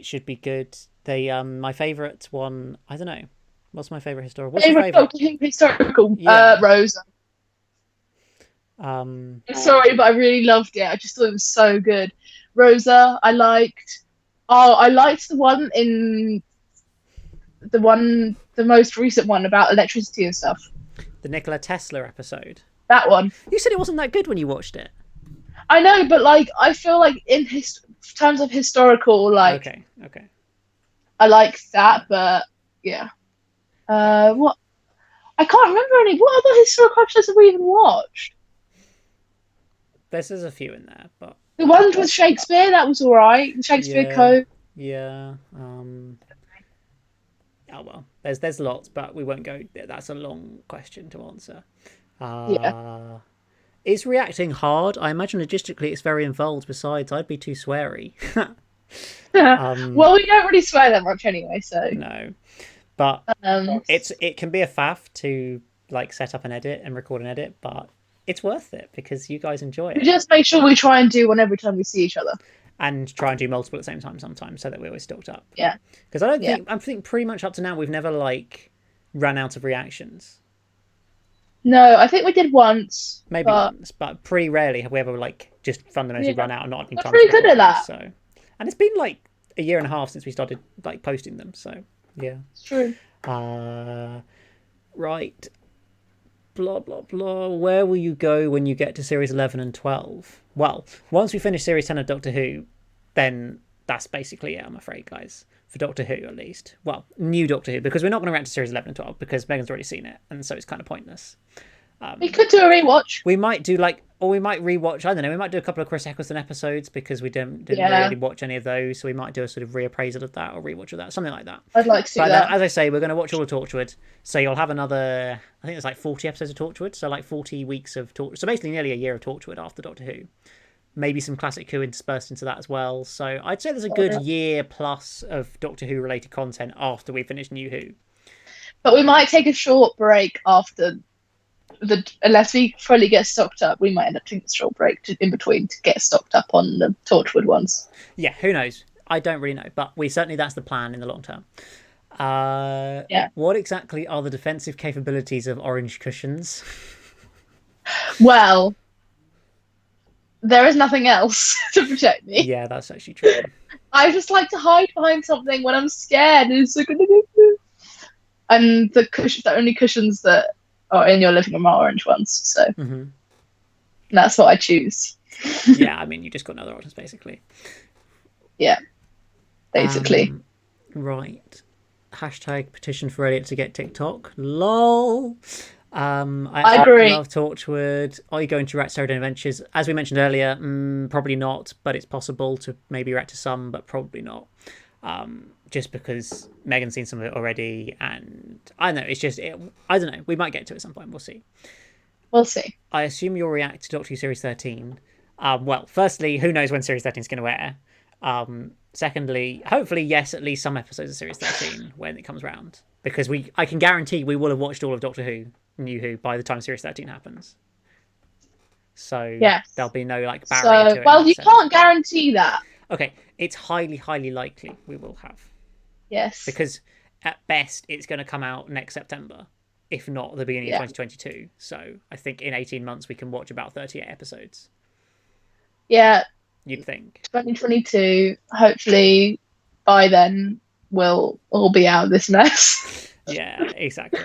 should be good. They my favourite one. I don't know. What's my favourite historical? What's your favourite? Doctor Who historical. Yeah. Rosa. Um. I'm sorry, but I really loved it. I just thought it was so good. Rosa, I liked. Oh, I liked the most recent one about electricity and stuff. The Nikola Tesla episode. That one. You said it wasn't that good when you watched it. I know, but like I feel like in terms of historical, like Okay. I like that, but yeah. What? I can't remember any. What other historical episodes have we even watched? There's a few in there, but The ones with Shakespeare, that was alright. The Shakespeare yeah, Code. yeah. Oh well, there's lots, but we won't go. That's a long question to answer. Yeah. Is reacting hard? I imagine logistically it's very involved. Besides, I'd be too sweary. Well, we don't really swear that much anyway, so No, but um, it can be a faff to like set up and edit and record and edit, but it's worth it because you guys enjoy we it just make sure we try and do one every time we see each other. and try and do multiple at the same time sometimes so that we're always stocked up. Yeah. Because I think pretty much up to now we've never like run out of reactions. No, I think we did once. Maybe once, but pretty rarely have we ever like just fundamentally run out and not any We're time. pretty good at that. So, and it's been like a year and a half since we started like posting them. So yeah, it's true. Right. Blah blah blah. Where will you go when you get to series 11 and 12? Well, once we finish series 10 of Doctor Who, then that's basically it. I'm afraid, guys. For Doctor Who, at least. Well, new Doctor Who, because we're not going to react to series 11 and 12 because Megan's already seen it, and so it's kind of pointless. We could do a rewatch. We might do or we might rewatch. I don't know. We might do a couple of Chris Eccleston episodes because we didn't really watch any of those, so we might do a sort of reappraisal of that or rewatch of that, something like that. I'd like to do that. But as I say, we're going to watch all of Torchwood, so you'll have another. I think there's like 40 episodes of Torchwood, so like 40 weeks of Torchwood. So basically, nearly a year of Torchwood after Doctor Who. Maybe some classic Who interspersed into that as well. So I'd say there's a good year plus of Doctor Who related content after we finish New Who. But we might take a short break after unless we fully get stocked up, we might end up taking a short break in between to get stocked up on the Torchwood ones. Yeah, who knows? I don't really know, but that's the plan in the long term. What exactly are the defensive capabilities of orange cushions? Well, there is nothing else to protect me. Yeah, that's actually true. I just like to hide behind something when I'm scared. And the only cushions that are in your living room are orange ones, so that's what I choose. Yeah, I mean, you just got another options, basically. Yeah, basically. Right. Hashtag petition for Elliot to get TikTok. LOL. I agree. Love Torchwood. Are you going to react to Sarah Adventures? As we mentioned earlier, probably not, but it's possible to maybe react to some, but probably not. Just because Megan's seen some of it already, and I don't know, it's just, I don't know, we might get to it at some point, we'll see. We'll see. I assume you'll react to Doctor Who Series 13. Well, firstly, who knows when Series 13 is going to air? Secondly, hopefully, yes, at least some episodes of Series 13 when it comes round. Because I can guarantee we will have watched all of Doctor Who, New Who, by the time Series 13 happens. So there'll be no like barrier to it. Well, you can't guarantee that. Okay, it's highly, highly likely we will have. Yes. Because at best, it's going to come out next September, if not the beginning of 2022. So I think in 18 months, we can watch about 38 episodes. Yeah, You'd think. 2022. Hopefully, by then we'll all be out of this mess. Yeah, exactly.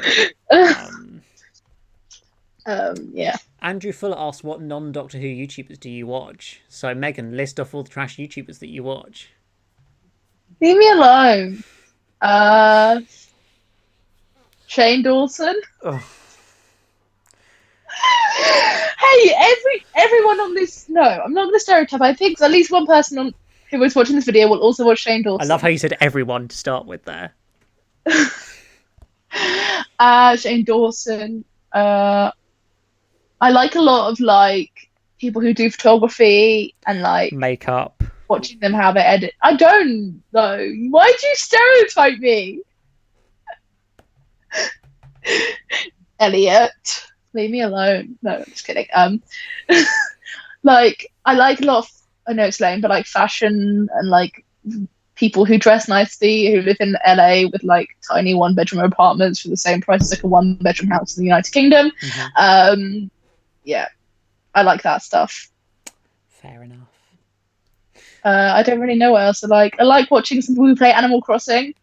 Yeah. Andrew Fuller asked, what non-Doctor Who YouTubers do you watch? So, Megan, list off all the trash YouTubers that you watch. Leave me alone. Uh, Shane Dawson. Oh, Hey, everyone on this. No, I'm not going to stereotype. I think at least one person who was watching this video will also watch Shane I love Dawson. how you said everyone to start with there. Shane Dawson. I like a lot of like people who do photography and like Makeup. watching them how they edit. I don't know. Why do you stereotype me? Elliot, leave me alone. No, I'm just kidding. Like I like a lot of, I know it's lame, but like fashion and like people who dress nicely, who live in LA with like tiny one-bedroom apartments for the same price as like a one-bedroom house in the United Kingdom. Yeah, I like that stuff. Fair enough. I don't really know what else I like. I like watching some people who play Animal Crossing.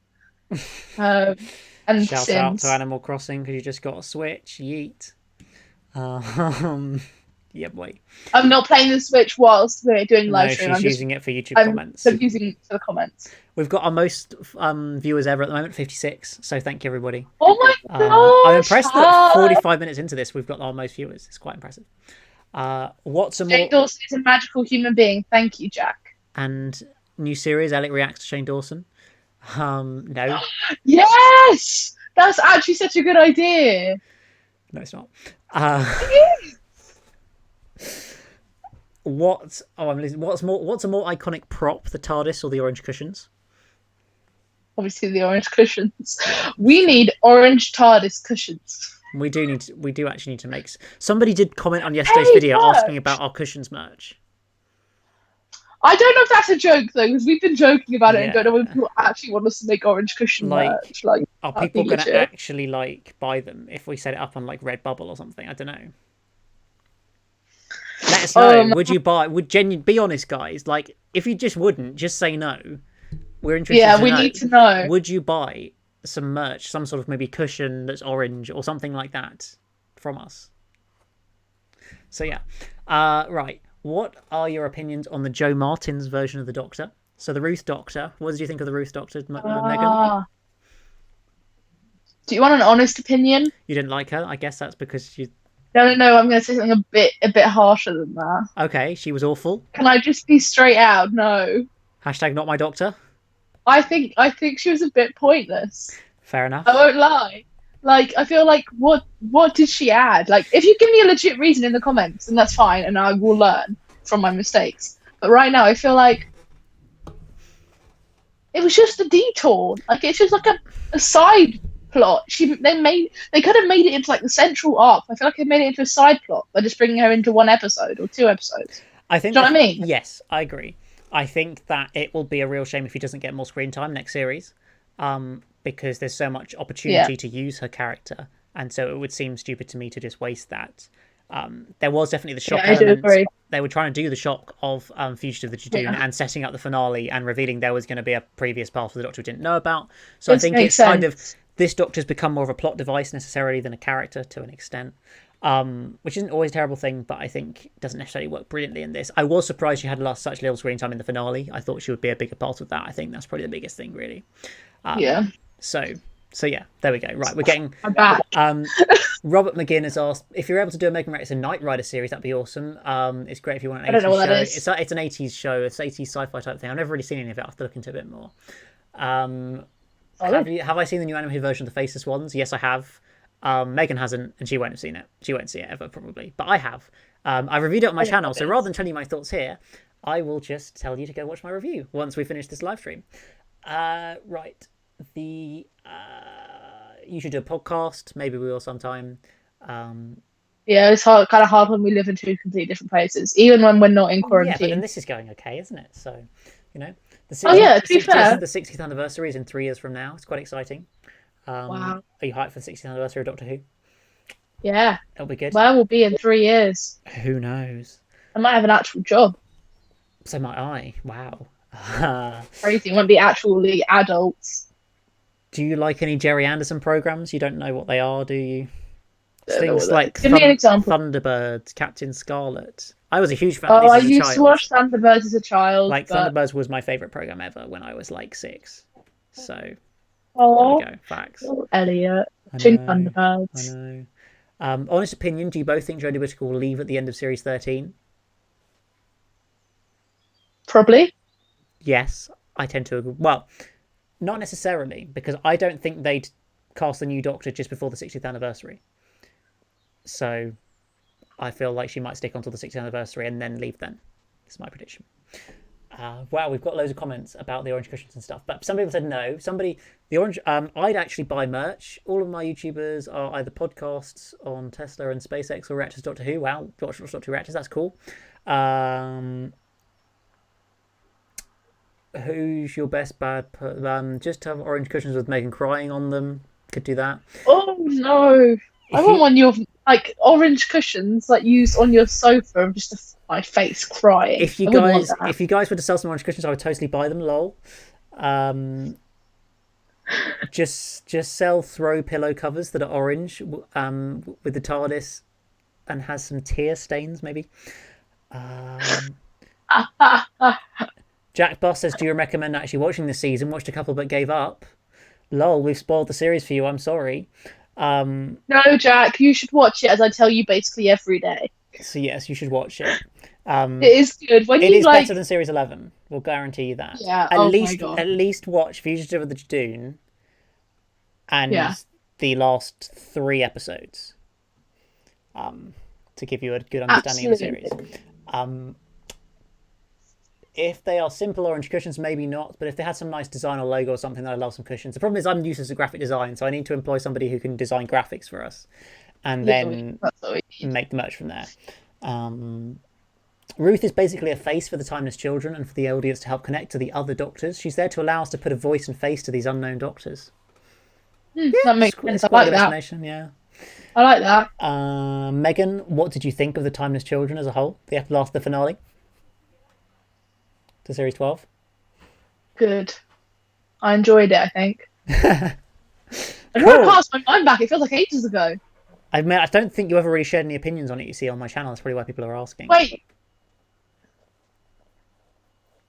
And Shout out to Sims. Animal Crossing because you just got a Switch. Yeet. Yeah, boy. I'm not playing the Switch whilst we're doing live No, stream. she's using it for YouTube I'm comments. just using it for the comments. We've got our most viewers ever at the moment, 56. So thank you, everybody. Oh my I'm gosh! impressed that 45 minutes into this, we've got our most viewers. It's quite impressive. What's a more... Shane Dawson is a magical human being. Thank you, Jack. And new series, Alec reacts to Shane Dawson. No. Yes! That's actually such a good idea. No, it's not. What's a more iconic prop, the TARDIS or the orange cushions? Obviously, the orange cushions. We need orange TARDIS cushions. We do actually need to make. Somebody did comment on yesterday's video asking about our cushions merch. I don't know if that's a joke though, because we've been joking about it and don't know if people actually want us to make orange cushion merch. Like, are people going to actually like buy them if we set it up on like Redbubble or something? I don't know. Let us know. Would you buy? Be honest, guys? Like, if you just wouldn't, just say no. We're interested. Yeah, we need to know. Would you buy some merch, some sort of maybe cushion that's orange or something like that from us? So yeah, right. What are your opinions on the Joe Martin's version of the Doctor? So the Ruth Doctor. What did you think of the Ruth Doctor, Megan? Do you want an honest opinion? You didn't like her. I guess that's because you. No. I'm going to say something a bit harsher than that. Okay, she was awful. Can I just be straight out? No. Hashtag not my doctor. I think she was a bit pointless. Fair enough. I won't lie. Like, I feel like what did she add? Like, if you give me a legit reason in the comments, then that's fine, and I will learn from my mistakes. But right now, I feel like it was just a detour. Like, it's just like a side plot. They could have made it into like the central arc. I feel like they made it into a side plot by just bringing her into one episode or two episodes. I think. Do you know what I mean? Yes, I agree. I think that it will be a real shame if he doesn't get more screen time next series, because there's so much opportunity to use her character, and so it would seem stupid to me to just waste that. There was definitely the shock element. They were trying to do the shock of Fugitive the Jejune and setting up the finale and revealing there was going to be a previous path for the Doctor we didn't know about. So I think it's kind of, this Doctor's become more of a plot device necessarily than a character to an extent. Which isn't always a terrible thing, but I think doesn't necessarily work brilliantly in this. I was surprised she had such little screen time in the finale. I thought she would be a bigger part of that. I think that's probably the biggest thing, really. So yeah, there we go. Right, we're getting. I'm back. Robert McGinn has asked if you're able to do a Megan Rex a Knight Rider series. That'd be awesome. It's great if you want an 80s I don't know what show. that is. It's an 80s show. It's 80s sci-fi type thing. I've never really seen any of it. I have to look into it a bit more. Have I seen the new animated version of the Faceless Ones? Yes, I have. Megan hasn't, and she won't have seen it. She won't see it ever, probably. But I have. I reviewed it on my channel, so rather than telling you my thoughts here, I will just tell you to go watch my review once we finish this live stream. Right. You should do a podcast. Maybe we will sometime. Yeah, it's kind of hard when we live in two completely different places, even when we're not in quarantine. Yeah, but then this is going okay, isn't it? So, the 60th anniversary is in 3 years from now. It's quite exciting. Wow. Are you hyped for the 60th anniversary of Doctor Who? Yeah. It'll be good. Where we'll be in 3 years. Who knows? I might have an actual job. So might I. Wow. Crazy. Want to be actually adults. Do you like any Jerry Anderson programs? You don't know what they are, do you? It's Don't know things what that is. like Give me an example. Thunderbirds, Captain Scarlet. I was a huge fan of Oh, these I as a used to child. watch Thunderbirds as a child, Like but Thunderbirds was my favorite program ever when I was like 6. So there we oh, go. Facts. Elliot, I watching know. I Thunderbirds. know. Honest opinion, do you both think Jodie Whittaker will leave at the end of series 13? Probably. Yes, I tend to agree. Well, not necessarily, because I don't think they'd cast the new Doctor just before the 60th anniversary. So I feel like she might stick on till the 60th anniversary and then leave then. That's my prediction. Wow, we've got loads of comments about the orange cushions and stuff. But some people said no. The orange. I'd actually buy merch. All of my YouTubers are either podcasts on Tesla and SpaceX or Reactors Doctor Who. Wow, watch Doctor Who Reactors. That's cool. Who's your best bad? Just have orange cushions with Megan crying on them. Could do that. Oh no! I If want you one of your like orange cushions like used on your sofa and just my face crying. I wouldn't want that. if you guys were to sell some orange cushions, I would totally buy them. Lol. Um, just sell throw pillow covers that are orange. With the TARDIS and has some tear stains maybe. Jack Boss says, "Do you recommend actually watching this season? Watched a couple but gave up." Lol, we've spoiled the series for you. I'm sorry. No, Jack, you should watch it as I tell you basically every day. So yes, you should watch it. It is good. When It you is like, better than series 11. We'll guarantee you that. yeah. At Oh my least god. at least watch Fugitive of the Dune Yeah. and the last 3 episodes. To give you a good understanding of the series. Absolutely. If they are simple orange cushions, maybe not. But if they had some nice design or logo or something, then I love some cushions. The problem is I'm useless at graphic design, so I need to employ somebody who can design graphics for us, and Yeah, then that's what we need. make the merch from there. Ruth is basically a face for the Timeless Children and for the audience to help connect to the other Doctors. She's there to allow us to put a voice and face to these unknown Doctors. That makes sense. It's I quite like a good that. explanation, yeah. I like that. Megan, what did you think of the Timeless Children as a whole? The finale to series 12. Good. I enjoyed it. I think. I don't want Cool. to cast my mind back. It feels like ages ago. I don't think you ever really shared any opinions on it. You see on my channel. That's probably why people are asking. Wait.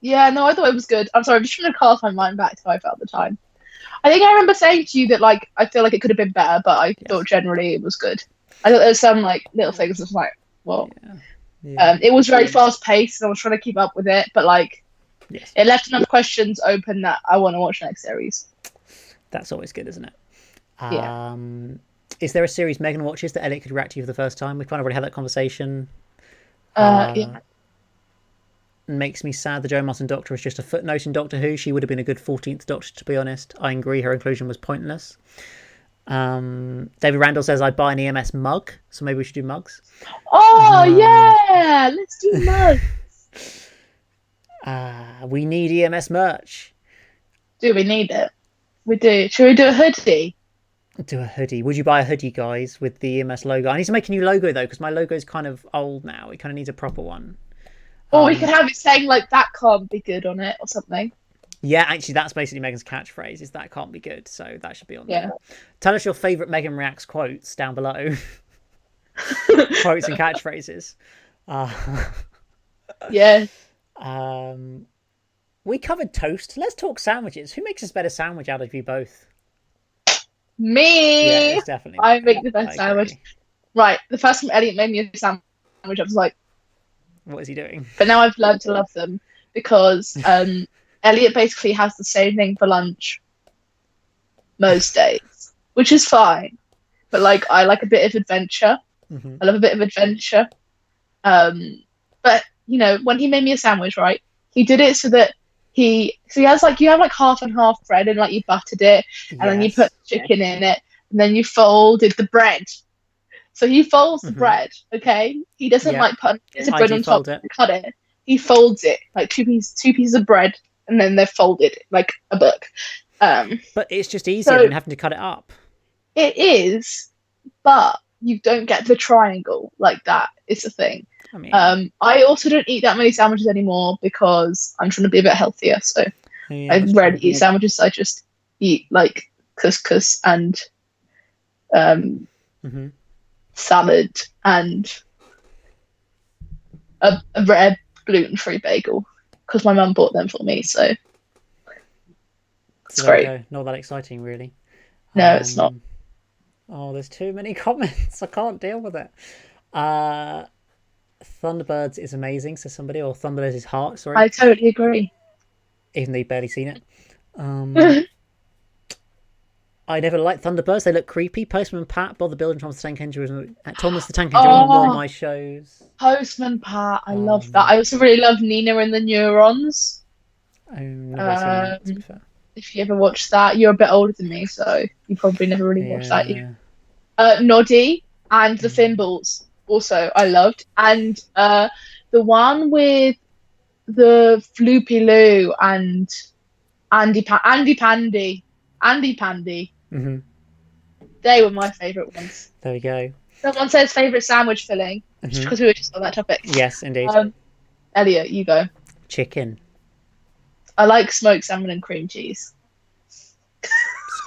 Yeah, no, I thought it was good. I'm sorry, I'm just trying to cast my mind back to how I felt at the time. I think I remember saying to you that like I feel like it could have been better, but I thought generally it was good. I thought there was some like little things that was like, well, it was very fast paced, and I was trying to keep up with it, but like, it left enough questions open that I want to watch the next series. That's always good, isn't it? Yeah. Is there a series Megan watches that Elliot could react to for the first time? We've kind of already had that conversation. Yeah. Makes me sad the Joe Martin Doctor is just a footnote in Doctor Who. She would have been a good 14th Doctor, to be honest. I agree, her inclusion was pointless. David Randall says, I'd buy an EMS mug, so maybe we should do mugs. Oh, yeah! Let's do mugs. We need EMS merch. Do we need it? We do. Should we do a hoodie? Do a hoodie. Would you buy a hoodie, guys, with the EMS logo? I need to make a new logo, though, because my logo is kind of old now. It kind of needs a proper one. Or we could have it saying, like, that can't be good on it or something. Yeah, actually, that's basically Megan's catchphrase, is that can't be good, so that should be on there. Tell us your favourite Megan Reacts quotes down below. Quotes and catchphrases. Yeah. We covered toast. Let's talk sandwiches. Who makes a better sandwich out of you both? Me! Yeah, it's definitely I make the best sandwich. Right, the first time Elliot made me a sandwich, I was like, what is he doing? But now I've learned to love them because Elliot basically has the same thing for lunch most days, which is fine. But like, I like a bit of adventure. Mm-hmm. I love a bit of adventure. But you know, when he made me a sandwich, right, he did it so that he has like, you have like half and half bread and like you buttered it and then you put chicken in it and then you folded the bread. So he folds the bread, okay? He doesn't like put a piece of bread on top and cut it. He folds it like two pieces of bread, and then they're folded like a book. But it's just easier than having to cut it up. It is, but you don't get the triangle like that. It's the thing. I mean, I also don't eat that many sandwiches anymore because I'm trying to be a bit healthier. So yeah, I that's rarely true. eat sandwiches. I just eat like couscous and um, Hmm. salad and a rare gluten-free bagel because my mum bought them for me. So So it's there we great. go. Not that exciting, really. No, it's not. Um, oh, there's too many comments. I can't deal with it. Uh, Thunderbirds is amazing, says somebody, or Thunderbirds is heart. Sorry, I totally agree. even though you've barely seen it. Um, I never liked Thunderbirds. They look creepy. Postman Pat, Bob the Builder, and Thomas the Tank Engine were one of Oh, my shows. Postman Pat, I love that. Um, I also really love Nina and the Neurons. I've never really seen that, to be Um, fair. if you ever watched that, you're a bit older than me, so you probably never really watched that. Yeah. Noddy and the Mm. Thimbles also I loved, and the one with the Floopy Loo and Andy Pandy. Hmm. They were my favourite ones. There we go. Someone says favourite sandwich filling, just Hmm. because we were just on that topic. Yes, indeed. Um, Elliot, you go. Chicken. I like smoked salmon and cream cheese, It's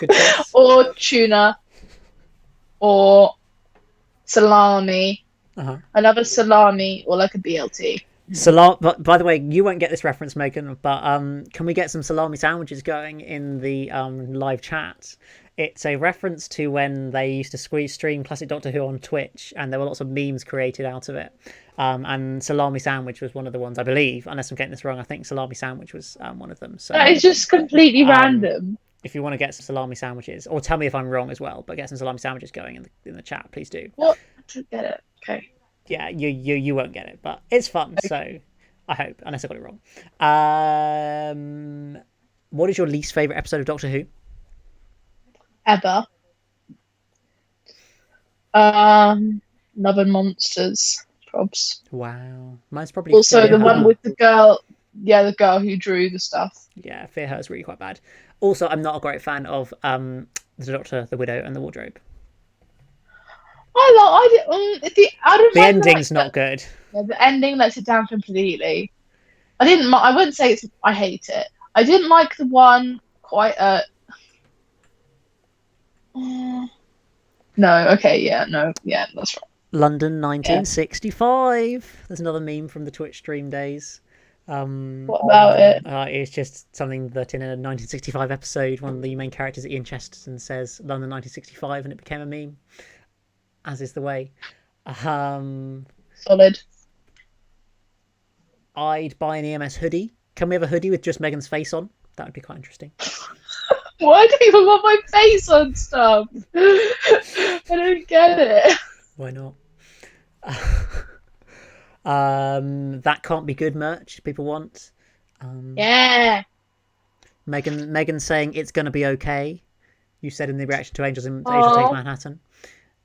a good choice. or tuna, or salami. Uh-huh. Another salami, or like a BLT. But by the way, you won't get this reference, Megan. But can we get some salami sandwiches going in the live chat? It's a reference to when they used to stream classic Doctor Who on Twitch, and there were lots of memes created out of it. And salami sandwich was one of the ones, I believe. Unless I'm getting this wrong, I think salami sandwich was one of them. That So is just completely um, random. if you want to get some salami sandwiches, or tell me if I'm wrong as well, but get some salami sandwiches going in the chat, please do. What? I don't get it. Okay. Yeah, you won't get it, but it's fun. Okay. So I hope, unless I got it wrong. What is your least favorite episode of Doctor Who? Ever. Love and Monsters. Probs. Wow, mine's probably Also, Fear the one Her. with the girl. Yeah, the girl who drew the stuff. Yeah, Fear Her is really quite bad. Also, I'm not a great fan of the Doctor, the Widow, and the Wardrobe. I don't The mind ending's not good. the ending lets it down completely. I wouldn't say I hate it. I didn't like the one quite. No. Okay. Yeah. No. Yeah. That's right. London Yeah. 1965. There's another meme from the Twitch stream days. What about it? It's just something that in a 1965 episode, one of the main characters, Ian Chesterton, says London 1965, and it became a meme, as is the way. Solid. I'd buy an EMS hoodie. Can we have a hoodie with just Megan's face on? That would be quite interesting. Why do people want my face on stuff? I don't get it. Why not? That can't be good merch people want. Yeah. Megan saying it's gonna be okay. You said in the reaction to Angels Take Oh, Manhattan,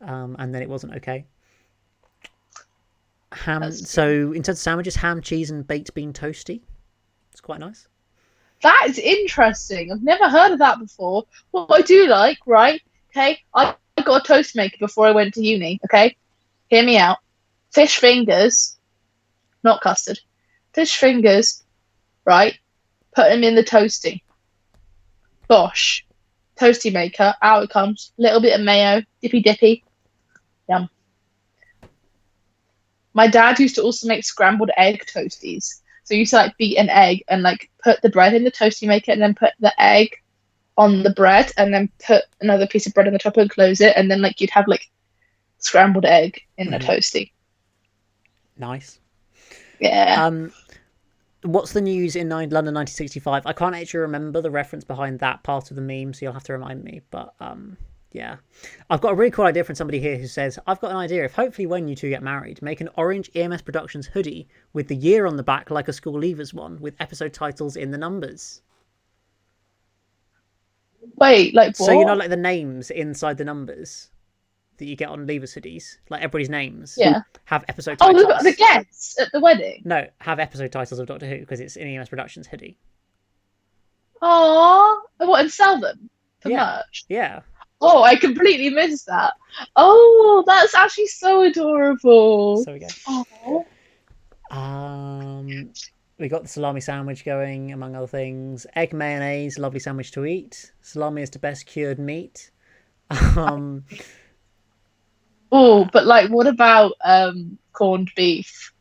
and then it wasn't okay. that's So in terms of sandwiches, ham, cheese, and baked bean toasty. It's quite nice. that is interesting. I've never heard of that before. What I do like, right? Okay, I got a toast maker before I went to uni. Okay, hear me out. Fish fingers, not custard. Fish fingers, right? Put them in the toasty. Bosh. Toasty maker. Out it comes. Little bit of mayo. Dippy dippy. Yum. My dad used to also make scrambled egg toasties. So you used to like beat an egg and like put the bread in the toasty maker and then put the egg on the bread and then put another piece of bread on the top and close it and then like you'd have like scrambled egg in the toasty. Nice. Yeah. What's the news in London 1965? I can't actually remember the reference behind that part of the meme, so you'll have to remind me. But yeah, I've got a really cool idea from somebody here who says, I've got an idea. If hopefully when you two get married, make an orange EMS Productions hoodie with the year on the back like a school leavers one, with episode titles in the numbers. Wait, like what? So you know, like the names inside the numbers that you get on leavers hoodies, like everybody's names. Yeah. Have episode titles. Oh, the guests at the wedding. No, have episode titles of Doctor Who because it's an EMS Productions hoodie. Oh, what, and sell them for Yeah. merch? Yeah. Oh, I completely missed that. Oh, that's actually so adorable. So we go. Oh, We got the salami sandwich going, among other things. Egg mayonnaise, lovely sandwich to eat. Salami is the best cured meat. Um, Oh, but like, what about corned beef?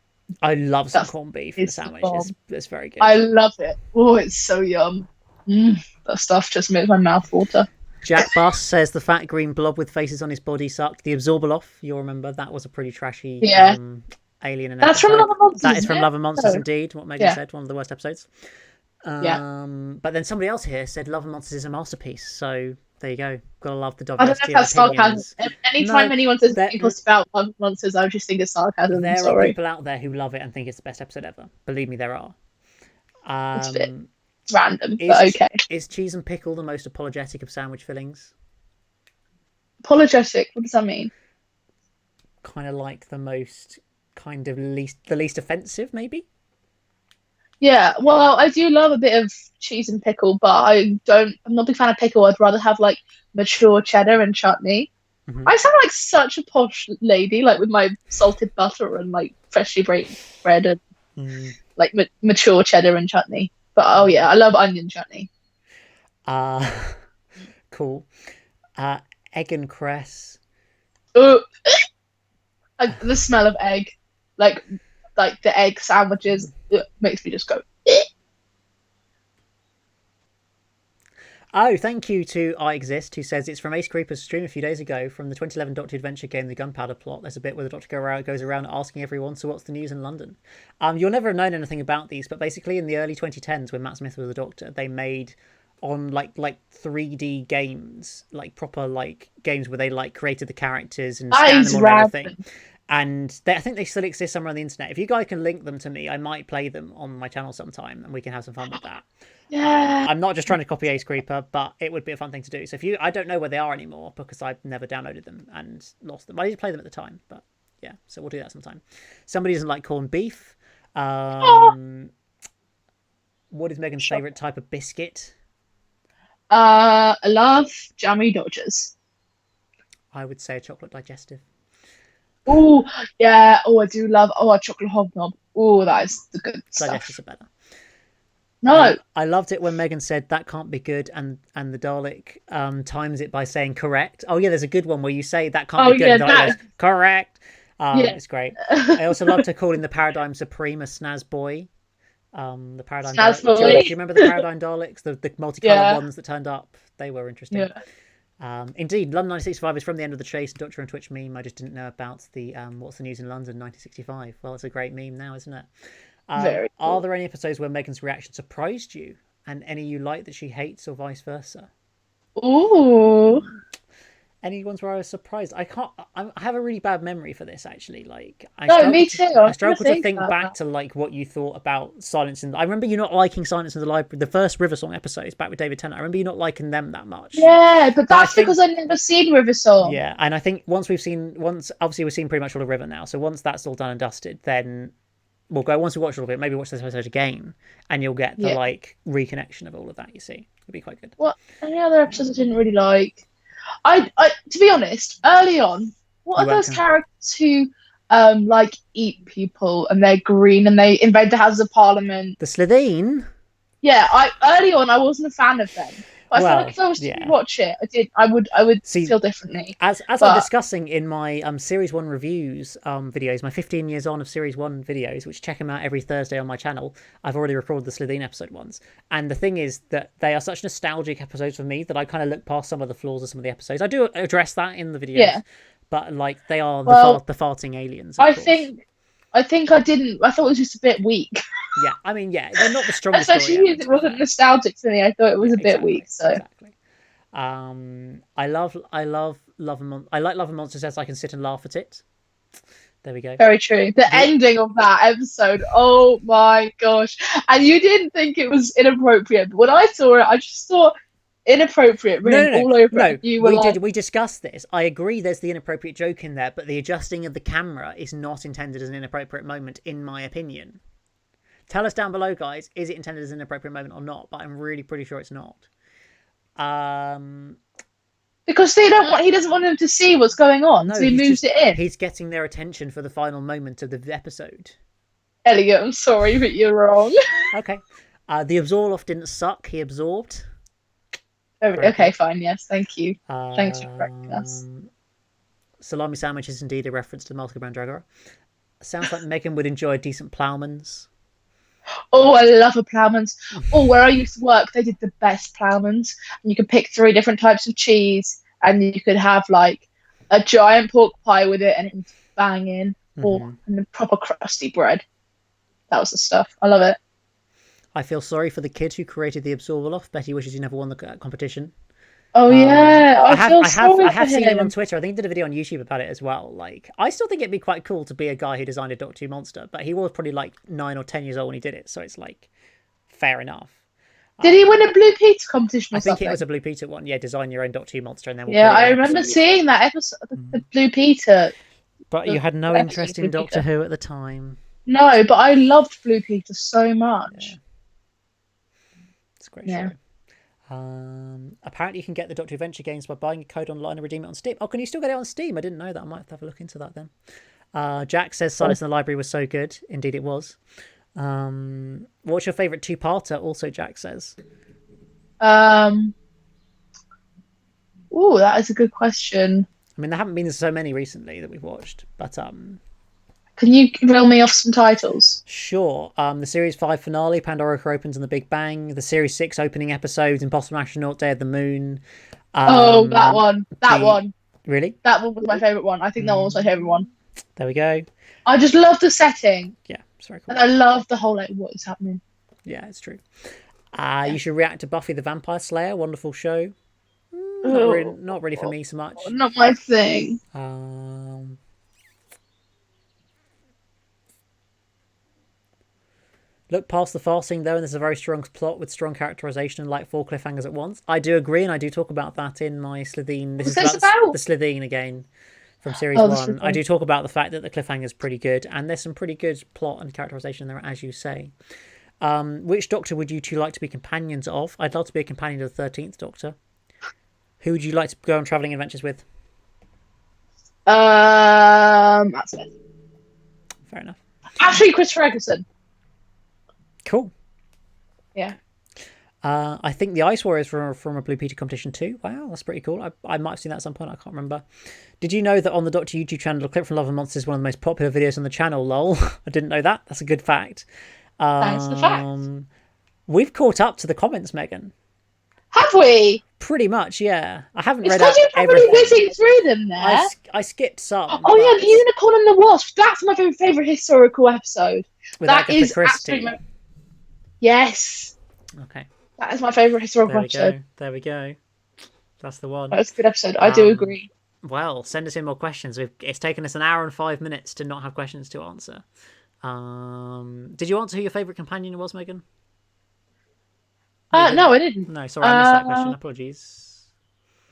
I love some That's corned beef in a it's the sandwich. bomb. It's very I good. love it. Oh, it's so yum. That stuff just makes my mouth water. Jack Buss says the fat green blob with faces on his body sucked. The Absorbaloff, you'll remember, that was a pretty trashy Yeah, alien and that's from episode. Love and Monsters, That is isn't from it? Love and Monsters, Oh, indeed, what Megan yeah, said, one of the worst episodes. yeah. But then somebody else here said Love and Monsters is a masterpiece. So there you go. Gotta love the I don't know diversity if of that's sarcasm. opinions. Anytime No, anyone says there, anything positive about Love Monsters, I just think it's sarcasm. I'm there are sorry. people out there who love it and think it's the best episode ever. Believe me, there are. It's a bit Um, random, is but okay. is cheese and pickle the most apologetic of sandwich fillings? Apologetic. What does that mean? Kind of like the most, kind of least offensive, maybe. Yeah, well, I do love a bit of cheese and pickle, but I'm not a big fan of pickle. I'd rather have like mature cheddar and chutney. Mm-hmm. I sound like such a posh lady, like with my salted butter and like freshly baked bread and Mm. like mature cheddar and chutney. But oh yeah, I love onion chutney. Uh, cool. Egg and cress. Oh, the smell of egg, like like the egg sandwiches, it makes me just go. Oh, thank you to I Exist, who says it's from Ace Creeper's stream a few days ago from the 2011 Doctor Adventure game, The Gunpowder Plot. There's a bit where the Doctor goes around asking everyone, so what's the news in London? You'll never have known anything about these, but basically in the early 2010s, when Matt Smith was the Doctor, they made on like 3D games, like proper like games where they like created the characters and That scanned is them on everything. random. And I think they still exist somewhere on the internet. If you guys can link them to me, I might play them on my channel sometime, and we can have some fun with that. Yeah. I'm not just trying to copy Ace Creeper, but it would be a fun thing to do. So I don't know where they are anymore because I've never downloaded them and lost them. I did play them at the time, but yeah, so we'll do that sometime. Somebody doesn't like corned beef. Oh. What is Megan's favourite type of biscuit? I love jammy Dodgers. I would say a chocolate digestive. Oh yeah. Oh, I do love. Oh, a chocolate hobnob. Oh, that is the good Digestives stuff. are better. No. I loved it when Megan said that can't be good, and the Dalek times it by saying correct. Oh yeah, there's a good one where you say that can't Oh be good, yeah, and the Dalek that. goes correct. Yeah. It's great. I also loved her calling the Paradigm Supreme a snaz boy. The Paradigm Snaz Dalek. boy. Do you remember the Paradigm Daleks? The multicolored Yeah. ones that turned up? They were interesting. Yeah. Indeed, London 1965 is from the end of the chase. Doctor and Twitch meme. I just didn't know about the what's the news in London 1965. Well, it's a great meme now, isn't it? Very Are cool. there any episodes where Megan's reaction surprised you, and any you like that she hates, or vice versa? Ooh. Any ones where I was surprised? I can't. I have a really bad memory for this. Actually, like No, me too. I I'm trying struggle to to think think about back that. to like what you thought about Silence in. I remember you not liking Silence in the Library, the first River Song episodes back with David Tennant. I remember you not liking them that much. Yeah, but But I that's think because I've never seen River Song. yeah, and I think once obviously we've seen pretty much all of River now. So once that's all done and dusted, then we'll go. Once we watch all of it, maybe watch this episode again, and you'll get the Yeah. like reconnection of all of that. You see, it'll be quite good. What any other episodes I didn't really like? To be honest, early on, what You are weren't those characters who like eat people and they're green and they invade the Houses of Parliament? the Slitheen. Yeah, I early on I wasn't a fan of them. But I feel Well, like if I was to yeah. watch it, I would See, feel differently. as I'm But discussing in my series 1 reviews videos, my 15 years on of series 1 videos, which check them out every Thursday on my channel. I've already recorded the Slitheen episode ones, and the thing is that they are such nostalgic episodes for me that I kind of look past some of the flaws of some of the episodes. I do address that in the videos, yeah, but like they are well, the farting aliens, of I course. think I didn't. I thought it was just a bit weak. Yeah, I mean, yeah, they're not the strongest Especially story ever, because to it be wasn't fair. nostalgic to me. I thought it was Yeah, a bit weak. So exactly. I like Love and Monsters as I can sit and laugh at it. There we go. very true. The ending of that episode, oh my gosh! And you didn't think it was inappropriate, but when I saw it, I just thought inappropriate written all over it. You were like, We discussed this. I agree. There's the inappropriate joke in there, but the adjusting of the camera is not intended as an inappropriate moment, in my opinion. Tell us down below, guys. Is it intended as an inappropriate moment or not? But I'm really pretty sure it's not. because he doesn't want them to see what's going on, No, so he moves it in. He's getting their attention for the final moment of the episode. Elliot, I'm sorry, but you're wrong. Okay. The Absorloff didn't suck. He absorbed. Very Okay, good. fine. Yes, thank you. Thanks for correcting us. Salami sandwich is indeed a reference to the multiple Mandragora. Sounds like Megan would enjoy a decent ploughman's. Oh, I love a ploughman's. Oh, where I used to work, they did the best ploughman's. And you could pick three different types of cheese, and you could have like a giant pork pie with it, and it was banging. Oh, and the proper crusty bread. That was the stuff. I love it. I feel sorry for the kid who created the Absorbaloff. Betty wishes he never won the competition. Oh yeah, I feel sorry I for have seen him on him. Twitter. I think he did a video on YouTube about it as well. Like, I still think it'd be quite cool to be a guy who designed a Doctor Who monster, but he was probably like 9 or 10 years old when he did it, so it's like fair enough. Did he win a Blue Peter competition or I think something? it was a Blue Peter one. Yeah, design your own Doctor Who monster, and then we'll Yeah, put it in I an remember episode. seeing that episode, the Blue Peter. But you had no interest in Doctor Who at the time. No, but I loved Blue Peter so much. Yeah. It's a great show. Apparently, you can get the Doctor Who Adventure games by buying a code online and redeem it on Steam. Oh, can you still get it on Steam? I didn't know that. I might have to have a look into that then. Jack says Silence in the Library was so good. Indeed, it was. What's your favourite two-parter? Also, Jack says. Oh, that is a good question. I mean, there haven't been so many recently that we've watched, but Can you reel me off some titles? sure. The Series 5 finale, Pandora opens and the Big Bang. The Series 6 opening episodes, Impossible Astronaut, Day of the Moon. Oh, that one. That one. Really? That one was my favourite one. I think that one was my favourite one. There we go. I just love the setting. Yeah, it's very cool. And I love the whole, like, what is happening. Yeah, it's true. You should react to Buffy the Vampire Slayer. Wonderful show. Not really for me so much. Not my thing. Look past the fasting though, and there's a very strong plot with strong characterization and like 4 cliffhangers at once. I do agree, and I do talk about that in my Slitheen. This is about the Slitheen again from series 1. I do talk about the fact that the cliffhanger is pretty good, and there's some pretty good plot and characterization there, as you say. Which Doctor would you two like to be companions of? I'd love to be a companion of the 13th Doctor. Who would you like to go on travelling adventures with? Matt Smith. Fair enough. Actually, Christopher Eccleston. Cool. Yeah. I think the Ice Warriors from a Blue Peter competition too. Wow, that's pretty cool. I might have seen that at some point. I can't remember. Did you know that on the Doctor YouTube channel, a clip from Love and Monsters is one of the most popular videos on the channel? Lol. I didn't know that. That's a good fact. Thanks for the fact. We've caught up to the comments, Megan. Have we? Pretty much, yeah. I haven't it's read out you're probably whizzing through them there. I skipped some. Oh yeah, the Unicorn and the Wasp. That's my favourite historical episode. With Agatha Christie. Yes. Okay. That is my favourite historical episode. There we go. That's the one. That's a good episode. I do agree. Well, send us in more questions. It's taken us an hour and 5 minutes to not have questions to answer. Did you answer who your favourite companion was, Megan? No, I didn't. No, sorry, I missed that question. Apologies.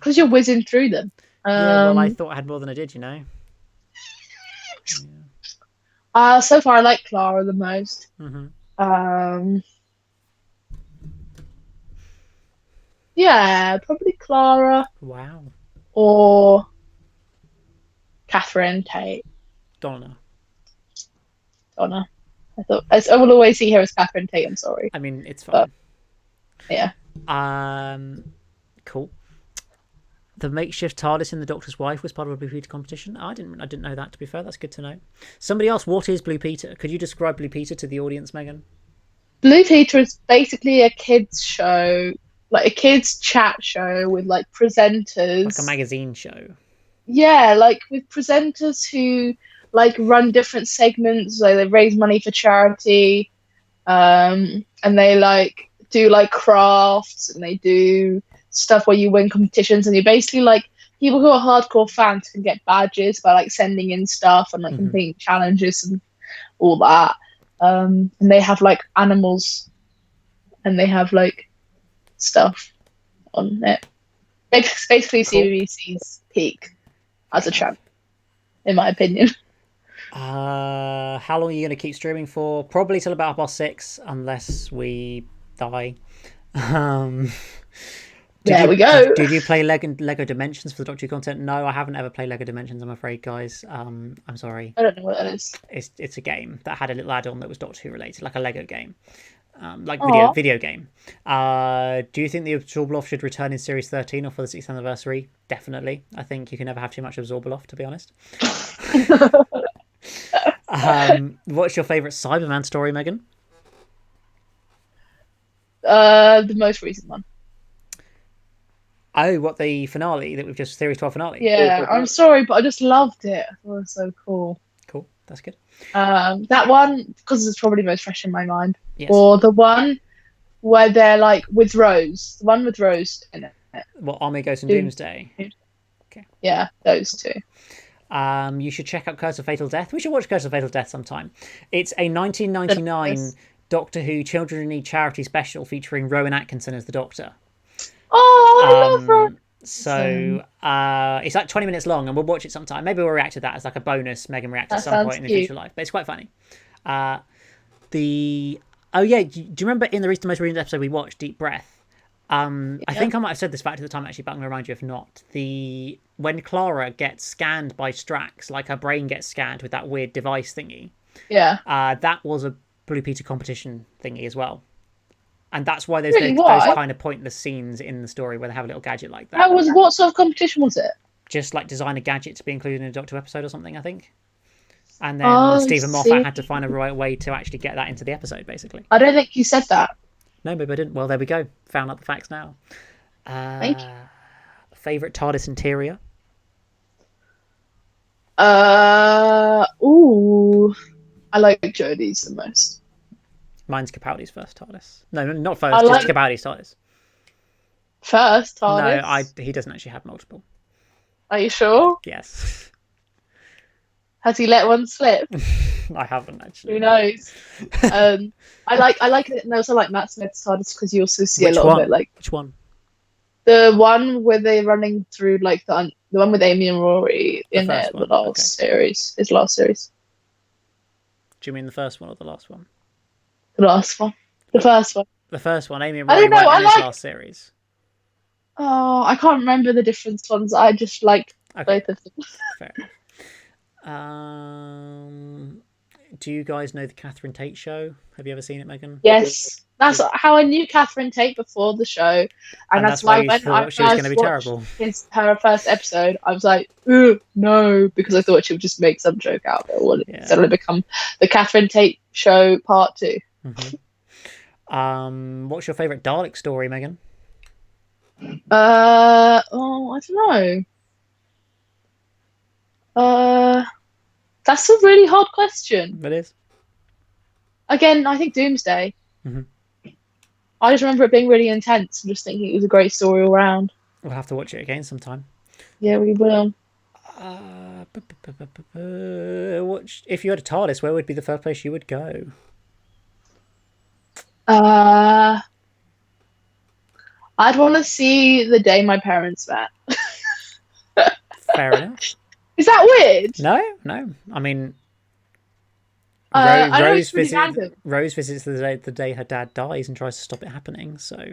Because you're whizzing through them. Yeah, well, I thought I had more than I did, you know. So far, I like Clara the most. Yeah, probably Clara. Wow. Or Catherine Tate. Donna. I will always see her as Catherine Tate. I'm sorry. I mean, it's fine. Yeah. Cool. The makeshift TARDIS in The Doctor's Wife was part of a Blue Peter competition. I didn't know that, to be fair. That's good to know. Somebody else, what is Blue Peter? Could you describe Blue Peter to the audience, Megan? Blue Peter is basically a kids show, like a kids chat show with like presenters. Like a magazine show. Yeah, like with presenters who like run different segments. Like they raise money for charity, and they like do like crafts, and they do stuff where you win competitions, and you basically like people who are hardcore fans can get badges by like sending in stuff and like completing challenges and all that. And they have like animals, and they have like stuff on it. It's basically cool. CBBC's peak as a channel, in my opinion. How long are you going to keep streaming for? Probably till about 6:30, unless we die. Did There you we did, go. did you play Lego Dimensions for the Doctor Who content? No, I haven't ever played Lego Dimensions. I'm afraid, guys. I'm sorry. I don't know what that is. It's a game that had a little add-on that was Doctor Who related, like a Lego game, like Oh, video game. Do you think the Absorbaloff should return in Series 13 or for the 6th anniversary? Definitely. I think you can never have too much Absorbaloff, to be honest. What's your favourite Cyberman story, Megan? the most recent one. Oh, what, the finale that we've just Series 12 finale? Yeah, I'm sorry, but I just loved it. I thought it was so cool. Cool, that's good. That one because it's probably most fresh in my mind. Yes. Or the one where they're like with Rose, the one with Rose in it. What, Army Ghost and Doomsday? Okay. Yeah, those two. You should check out Curse of Fatal Death. We should watch Curse of Fatal Death sometime. It's a 1999 Doctor Who Children in Need charity special featuring Rowan Atkinson as the Doctor. Oh, I love Rose. So it's like 20 minutes long, and we'll watch it sometime. Maybe we'll react to that as like a bonus Megan react at some point in the future life. But it's quite funny. Oh yeah, do you remember in the most recent episode we watched, Deep Breath? I think I might have said this fact at the time actually, but I'm going to remind you if not. When Clara gets scanned by Strax, like her brain gets scanned with that weird device thingy. Yeah. That was a Blue Peter competition thingy as well. And that's why there's Really? those kind of pointless scenes in the story where they have a little gadget like that. What sort of competition was it? Just like design a gadget to be included in a Doctor Who episode or something, I think. And then Stephen Moffat had to find a right way to actually get that into the episode, basically. I don't think you said that. No, maybe I didn't. Well, there we go. Found out the facts now. Thank you. Favourite TARDIS interior? Ooh, I like Jodie's the most. Mine's Capaldi's first TARDIS. No, not first. Just Capaldi's TARDIS. First TARDIS? No, he doesn't actually have multiple. Are you sure? Yes. Has he let one slip? I haven't actually. Who knows? I like it. And I also like Matt Smith's TARDIS because you also see a lot of it. Like which one? The one where they're running through like the one with Amy and Rory in it. The last series. His last series. Do you mean the first one or the last one? The last one. The first one. The first one. Amy and Rory weren't in his last series. Oh, I can't remember the different ones. I just like both of them. Fair. Do you guys know the Catherine Tate show? Have you ever seen it, Megan? Yes, that's how I knew Catherine Tate before the show, and that's why when I she was going to be terrible. Her first episode, I was like, no, because I thought she would just make some joke out of it, or suddenly become the Catherine Tate show part 2. Mm-hmm. What's your favourite Dalek story, Megan? I don't know. That's a really hard question. It is. Again, I think Doomsday. Mm-hmm. I just remember it being really intense and just thinking it was a great story all round. We'll have to watch it again sometime. Yeah, we will. If you had a TARDIS, where would be the first place you would go? I'd want to see the day my parents met. Fair enough. Is that weird? No. I mean, Rose visits the day her dad dies and tries to stop it happening. So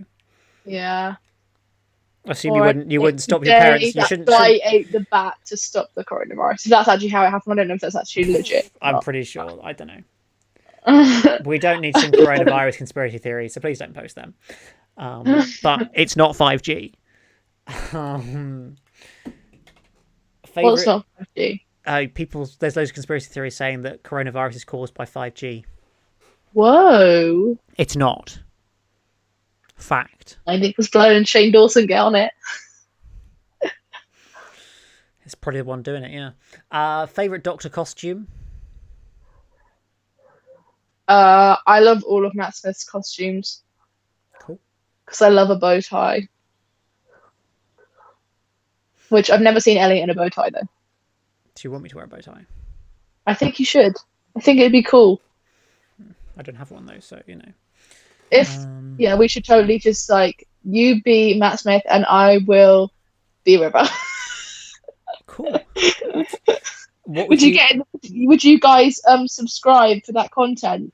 yeah, I assume you wouldn't stop your parents. You shouldn't. I ate the bat to stop the coronavirus. If that's actually how it happened, I don't know if that's actually legit. I'm pretty sure. I don't know. We don't need some coronavirus conspiracy theories, so please don't post them. But it's not 5G. Well, it's not 5G. There's loads of conspiracy theories saying that coronavirus is caused by 5G. Whoa. It's not. Fact. My Nick was blown and Shane Dawson get on it. It's probably the one doing it, yeah. Favourite Doctor costume? I love all of Matt Smith's costumes. Cool. Because I love a bow tie. Which I've never seen Elliot in a bow tie, though. Do you want me to wear a bow tie? I think you should. I think it'd be cool. I don't have one, though, so, you know. Yeah, we should totally just, like, you be Matt Smith and I will be River. Cool. Would you guys subscribe for that content?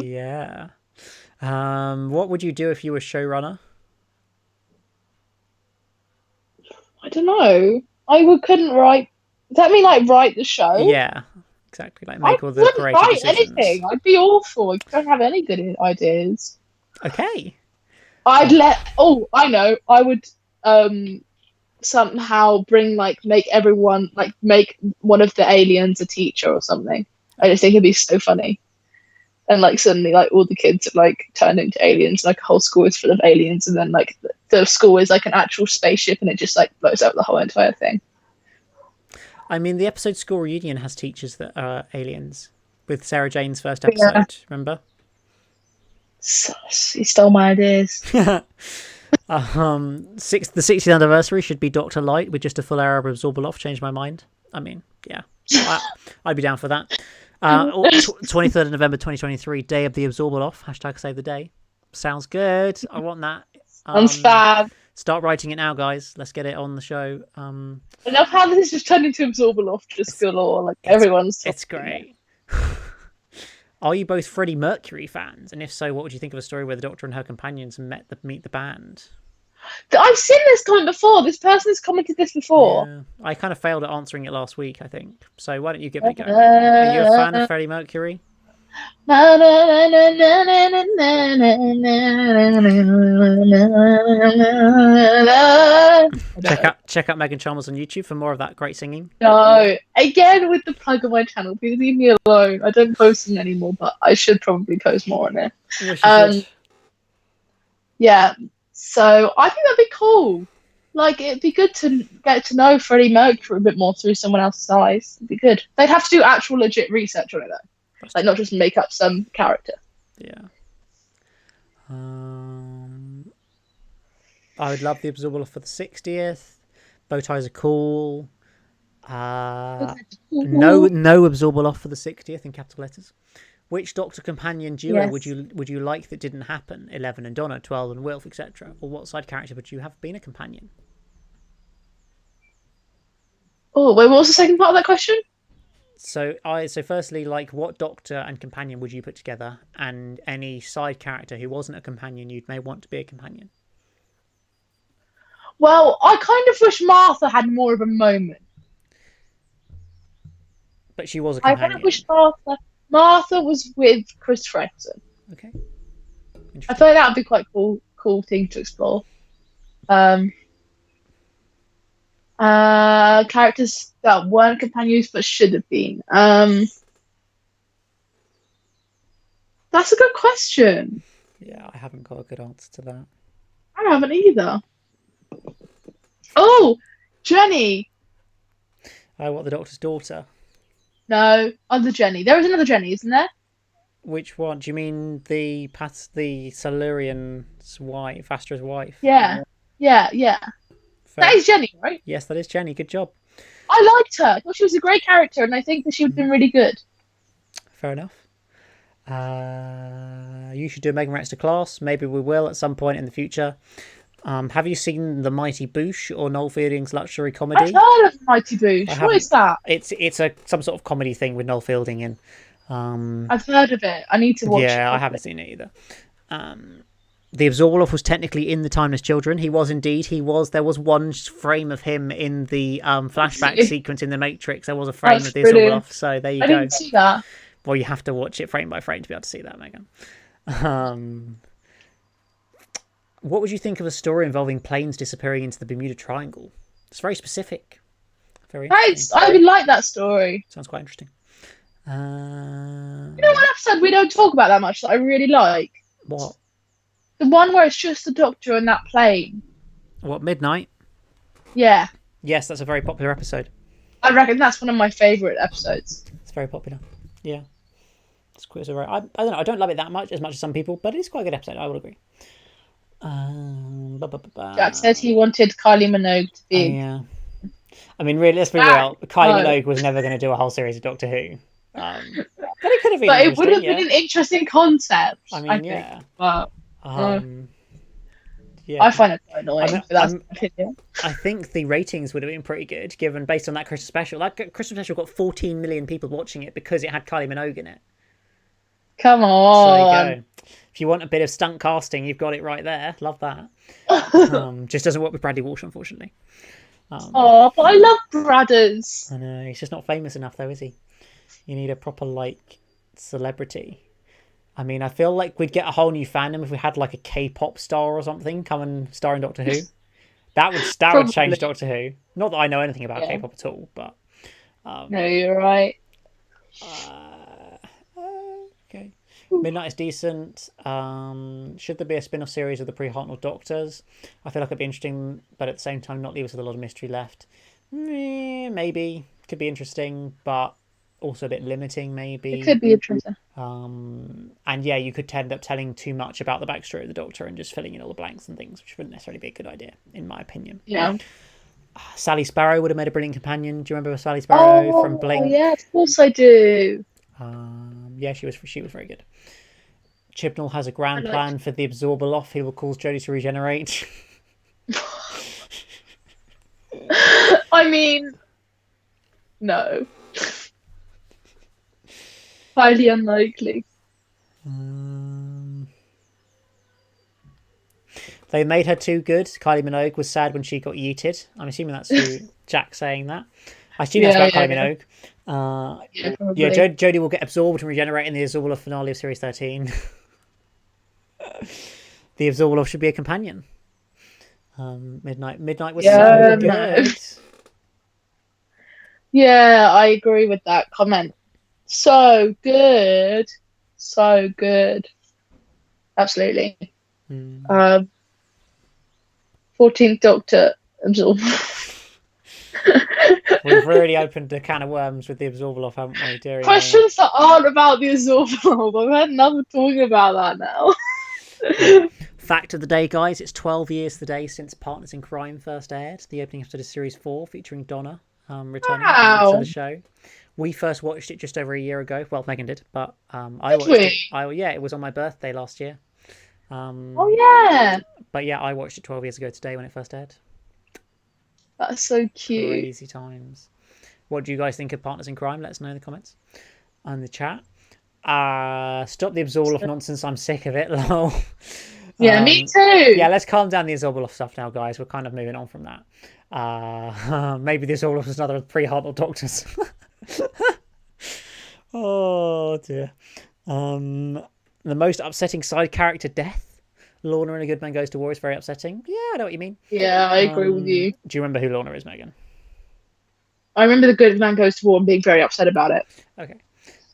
Yeah. What would you do if you were showrunner? I don't know. Couldn't write. Does that mean like write the show? Yeah, exactly. Like I make all the wouldn't creative write decisions. anything. I'd be awful. I don't have any good ideas. Okay. I'd Oh, let. Oh, I know. I would somehow bring make everyone make one of the aliens a teacher or something. I just think it'd be so funny. And suddenly all the kids have turned into aliens, like a whole school is full of aliens, and then the school is like an actual spaceship and it just blows up the whole entire thing. I mean, the episode School Reunion has teachers that are aliens with Sarah Jane's first But yeah, episode. Remember? he stole my ideas. The 60th anniversary should be Dr. Light with just a full hour of Absorbaloff. Changed my mind. I mean, yeah, I'd be down for that. 23rd of November 2023, day of the Absorbaloff. Hashtag save the day. Sounds good. I want that. Sounds fab. Start writing it now, guys. Let's get it on the show. I love how this has just turned into Absorbaloff just galore. Everyone's talking. It's great. Are you both Freddie Mercury fans? And if so, what would you think of a story where the Doctor and her companions meet the band? I've seen this comment before. This person has commented this before. Yeah. I kind of failed at answering it last week, I think. So why don't you give it a go? Are you a fan of Freddie Mercury? Check out Megan Chalmers on YouTube for more of that great singing. No, again with the plug of my channel. Please leave me alone. I don't post it anymore, but I should probably post more on it. Yeah. So I think that'd be cool. It'd be good to get to know Freddie Mercury a bit more through someone else's eyes. It'd be good. They'd have to do actual legit research on it though, not just make up some character. Yeah. I would love the Absorbaloff for the 60th. Bow ties are cool. No Absorbaloff for the 60th in capital letters. Which Doctor companion duo would you like that didn't happen? 11 and Donna, 12 and Wilf, etc. Or what side character would you have been a companion? Oh, wait, what was the second part of that question? So firstly, what Doctor and companion would you put together, and any side character who wasn't a companion you'd may want to be a companion? Well, I kind of wish Martha had more of a moment. But she was a companion. I kind of wish Martha was with Christopher Eccleston. Okay. I feel that would be quite cool thing to explore. Characters that weren't companions but should have been. That's a good question. Yeah, I haven't got a good answer to that. I haven't either. Oh, Jenny. Oh, what, the Doctor's daughter? No, other Jenny. There is another Jenny, isn't there? Which one? Do you mean the Silurian's wife, Astra's wife? Yeah. That is Jenny, right? Yes, that is Jenny. Good job. I liked her. I thought she was a great character, and I think that she would have been really good. Fair enough. You should do a Megan Reacts to Class. Maybe we will at some point in the future. Have you seen The Mighty Boosh or Noel Fielding's luxury comedy? I've heard of The Mighty Boosh. What is that? It's some sort of comedy thing with Noel Fielding in. I've heard of it. I need to watch it. Yeah, I haven't seen it either. The Absorbaloff was technically in The Timeless Children. He was indeed. There was one frame of him in the flashback sequence in The Matrix. There was a frame of the Absorbaloff. So there you go. I didn't see that. Well, you have to watch it frame by frame to be able to see that, Megan. What would you think of a story involving planes disappearing into the Bermuda Triangle? It's very specific. Very interesting. I would like that story. Sounds quite interesting. You know what episode we don't talk about that much that I really like? What? The one where it's just the Doctor and that plane. What, Midnight? Yeah. Yes, that's a very popular episode. I reckon that's one of my favourite episodes. It's very popular. Yeah. It's quite right. I don't know. I don't love it that much as some people, but it is quite a good episode. I would agree. Jack said he wanted Kylie Minogue to be. Yeah. I mean, really, let's be real. Kylie Minogue was never going to do a whole series of Doctor Who. But it could have been. But it would have been an interesting concept. I mean, yeah. But, yeah. I find it quite annoying. But that's my opinion. I think the ratings would have been pretty good, given based on that Christmas special. That Christmas special got 14 million people watching it because it had Kylie Minogue in it. Come So there you on. go. If you want a bit of stunt casting, you've got it right there. Love that. Just doesn't work with Bradley Walsh, unfortunately. Oh, but I love Bradders. I know he's just not famous enough, though, is he? You need a proper like celebrity. I mean, I feel like we'd get a whole new fandom if we had like a K-pop star or something come and star in Doctor Who. That would change Probably. Doctor Who. Not that I know anything about Yeah. K-pop at all, but No, you're right. uh, okay. Midnight is decent. Should there be a spin-off series of the pre-Hartnell Doctors? I feel like it'd be interesting, but at the same time, not leave us with a lot of mystery left. Maybe could be interesting, but also a bit limiting, It maybe. could be interesting. And yeah, you could end up telling too much about the backstory of the Doctor and just filling in all the blanks and things, which wouldn't necessarily be a good idea, in my opinion. Yeah. Sally Sparrow would have made a brilliant companion. Do you remember Sally Sparrow from Oh, yeah, Blink? of course I do. Yeah, she was very good. Chibnall has a I grand like. plan for the Absorbaloff. He will cause Jodie to regenerate. I mean, no. Highly unlikely. They made her too good. Kylie Minogue was sad when she got yeeted. I'm assuming that's who Jack's saying that. I assume that's Yeah, about yeah, Kylie yeah. Minogue. Yeah, Yeah, probably. Jodie will get absorbed and regenerate in the Absorbaloff finale of Series 13. The Absorbaloff should be a companion. Midnight was so Yeah, no. good. Yeah, I agree with that comment. So good. So good. Absolutely. Hmm. Um, 14th Doctor absorb. We've really opened a can of worms with the Absorbaloff, haven't we? Deary me. Questions that aren't about the absorb. I've had enough of talking about that now. Right. Fact of the day, guys. It's 12 years today since Partners in Crime first aired. The opening episode of Series 4 featuring Donna returning to the Wow. show. We first watched it just over a year ago. Well, Megan did, but I Did watched it. we? Yeah, it was on my birthday last year. Oh yeah. But yeah, I watched it 12 years ago today when it first aired. That's so cute. Crazy times. What do you guys think of Partners in Crime? Let us know in the comments and the chat. Stop the Absorbaloff nonsense. I'm sick of it. Lol. Yeah, me too. Yeah, let's calm down the Absorbaloff stuff now, guys. We're kind of moving on from that. Maybe the Absorbaloff is another pre-Hartnell Doctors. Oh dear. The most upsetting side character death. Lorna in A Good Man Goes to War is very upsetting. Yeah, I know what you mean. Yeah, I agree with you. Do you remember who Lorna is, Megan? I remember the good man goes to war and being very upset about it. Okay.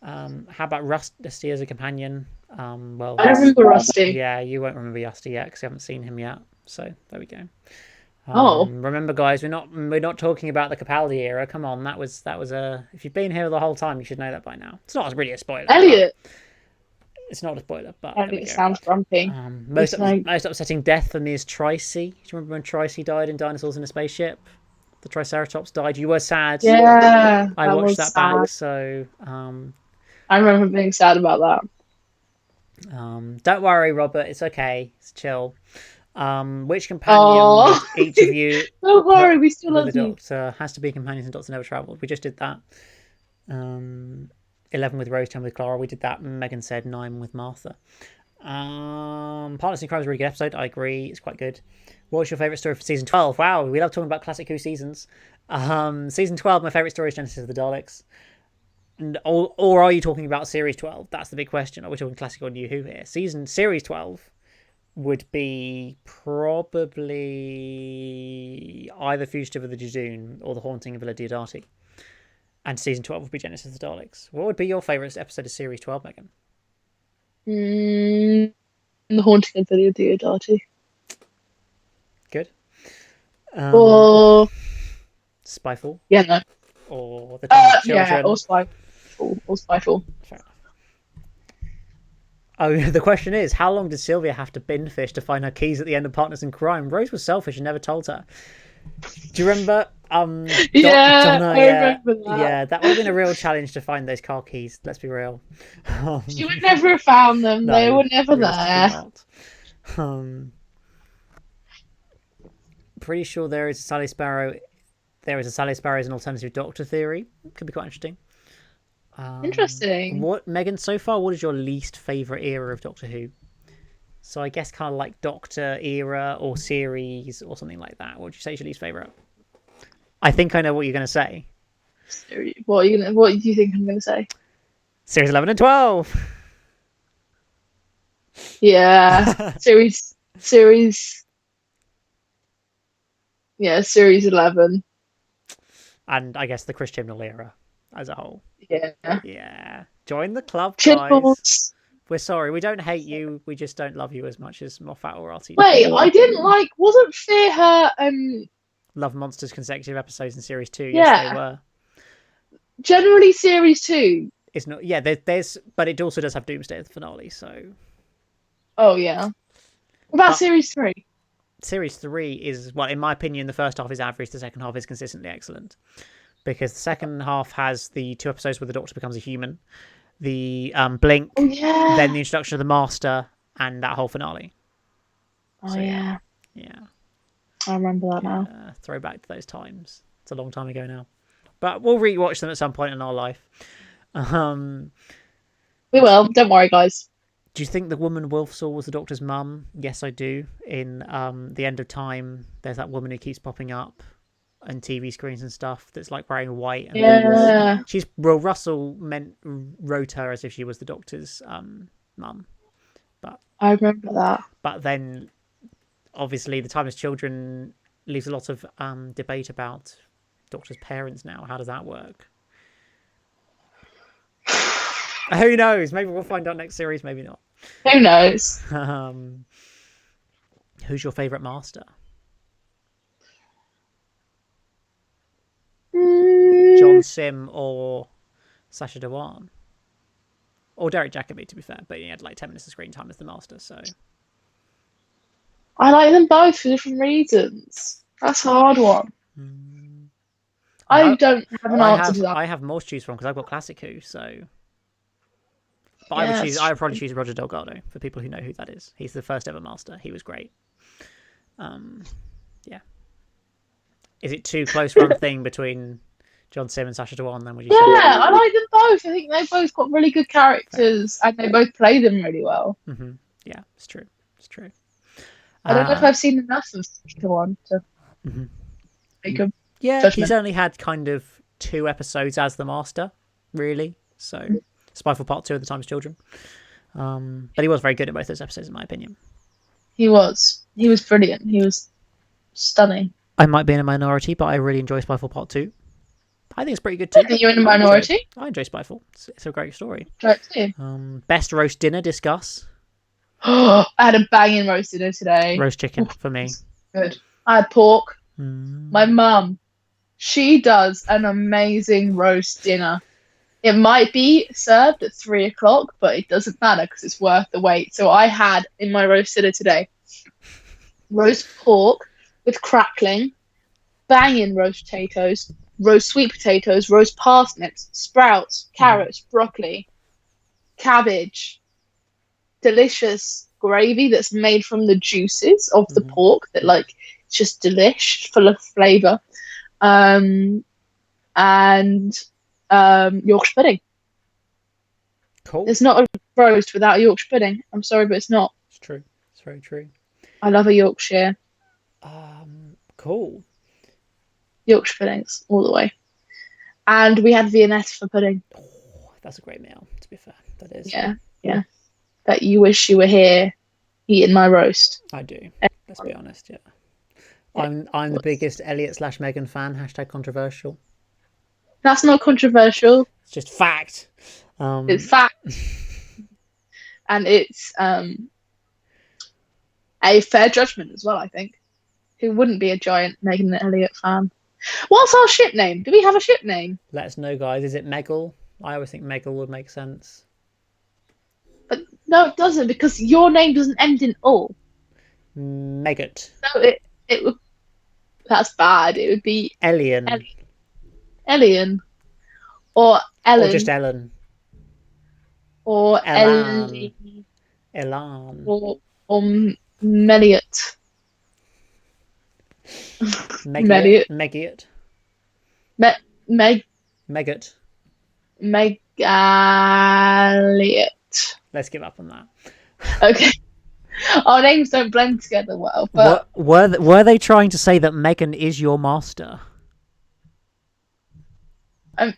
How about Rusty as a companion? Well, I remember Rusty. yeah, you won't remember Rusty yet because you haven't seen him yet. So there we go. Oh, Remember, guys, we're not talking about the Capaldi era. Come on, that was a. If you've been here the whole time, you should know that by now. It's not really a spoiler, but Elliot. it's not a spoiler. But there we Elliot go. sounds grumpy. Most upsetting death for me is Tracy. Do you remember when Tracy died in Dinosaurs in a Spaceship? The Triceratops died. You were sad. Yeah, I that watched was that sad. back, so I remember being sad about that. don't worry, Robert. It's okay. It's chill. Which companion would Oh, each of you don't put worry, we still with the love you. Doctor? Has to be companions and Doctor Never Travelled. We just did that. 11 with Rose, 10 with Clara. We did that. Megan said 9 with Martha. Partners in Crime is a really good episode. I agree. It's quite good. What's your favourite story for season 12? Wow, we love talking about classic Who seasons. Season 12, my favourite story is Genesis of the Daleks. Or are you talking about series 12? That's the big question. Are we talking classic or new Who here? Series 12 would be probably either Fugitive of the Jejune or The Haunting of Villa Diodati. And season 12 would be Genesis of the Daleks. What would be your favourite episode of series 12, Megan? The Haunting of Villa Diodati. Good. Or Spyfall yeah, no. or The Time of Yeah, Children. or Spyfall. Or Spyfall. Fair enough. Oh, the question is, how long did Sylvia have to bin fish to find her keys at the end of Partners in Crime? Rose was selfish and never told her. Do you remember? Yeah, Donna, I remember that. Yeah, that would have been a real challenge to find those car keys. Let's be real. She would never have found them. No, They were never realistically there. not. Pretty sure there is a Sally Sparrow. There is a Sally Sparrow as an alternative Doctor theory. Could be quite interesting. Interesting. What, Megan? So far, what is your least favorite era of Doctor Who? So I guess kind of like Doctor era or series or something like that. What would you say is your least favorite? I think I know what you're going to say. What are you gonna? What do you think I'm gonna say? Series 11 and 12. Yeah, series. Yeah, series 11. And I guess the Chris Chibnall era as a whole. Yeah, Yeah. Join the club, guys. Chibnall's. We're sorry. We don't hate you. We just don't love you as much as Moffat or Wait, RTD. I didn't like. Wasn't Fear her? Love Monsters consecutive episodes in series 2. Yes, they Yeah, were. generally series 2. It's not. Yeah, there's. But it also does have Doomsday at the finale. So. Oh yeah. What about But series 3? series 3 is, well, in my opinion, the first half is average. The second half is consistently excellent. Because the second half has the 2 episodes where the Doctor becomes a human, the Oh Blink, then yeah. the introduction of the Master, and that whole finale. Oh So yeah, yeah. yeah, I remember that now. yeah. Throwback to those times. It's a long time ago now, but we'll rewatch them at some point in our life. Um, We will. Don't worry, guys. do you think the woman Wolf saw was the Doctor's mum? Yes, I do. In the End of Time, there's that woman who keeps popping up and TV screens and stuff that's like wearing white and things. Yeah, Russell wrote her as if she was the Doctor's mum, but I remember that. then obviously the Timeless Children leaves a lot of debate about Doctor's parents now. How does that work? Who knows? Maybe we'll find out next series. Maybe not. Who knows? Who's your favourite Master? John Sim or Sacha Dhawan? Or Derek Jacobi, to be fair, but he had like 10 minutes of screen time as the Master, so. I like them both for different reasons. That's a hard one. I don't have an answer to that. I have more to choose from because I've got Classic Who, so. But Yes. I would probably choose Roger Delgado for people who know who that is. He's the first ever Master. He was great. Yeah. Is it too close run thing between John Sim and Sacha Dhawan? Then would you say? Yeah, I like them both. I think they both got really good characters, and they both play them really well. Mm-hmm. Yeah, it's true. It's true. I don't know if I've seen enough of the one to make a Yeah, judgment. he's only had kind of 2 episodes as the Master, really. So, Spyfall Part 2 of the Time's Children. But he was very good at both those episodes, in my opinion. He was brilliant. He was stunning. I might be in a minority, but I really enjoy Spyfall Part 2. I think it's pretty good too. I think you're in a minority. I enjoy Spyfall. It's a great story. Right too. Best roast dinner, discuss. I had a banging roast dinner today. Roast chicken for me. Good. I had pork. My mum, she does an amazing roast dinner. It might be served at 3:00, but it doesn't matter because it's worth the wait. So I had in my roast dinner today roast pork with crackling, banging roast potatoes, roast sweet potatoes, roast parsnips, sprouts, carrots, broccoli, cabbage, delicious gravy that's made from the juices of the pork that like it's just delish, full of flavour, and Yorkshire pudding. Cool. It's not a roast without a Yorkshire pudding. I'm sorry, but it's not. It's true. It's very true. I love a Yorkshire. Cool. Yorkshire puddings all the way. And we had Viennette for pudding. Oh, that's a great meal, to be fair. That is. Yeah, yeah. That you wish you were here eating my roast. I do. Let's be honest, yeah. I'm the biggest Elliot/Megan fan. # controversial. That's not controversial. It's just fact. It's fact. And it's a fair judgment as well, I think. Who wouldn't be a giant Megan Elliott fan? What's our ship name? Do we have a ship name? Let us know, guys. Is it Megal? I always think Megal would make sense. But no, it doesn't, because your name doesn't end in "all." Megat. So it would. That's bad. It would be Elian. Elian. Or Ellen. Or just Ellen. Or Elan. Ellie. Elan. Or Meliot. Megiot. Meg. Megat. Megat. Galliot. Let's give up on that. Okay. Our names don't blend together well, but Were they trying to say that Megan is your master? I'm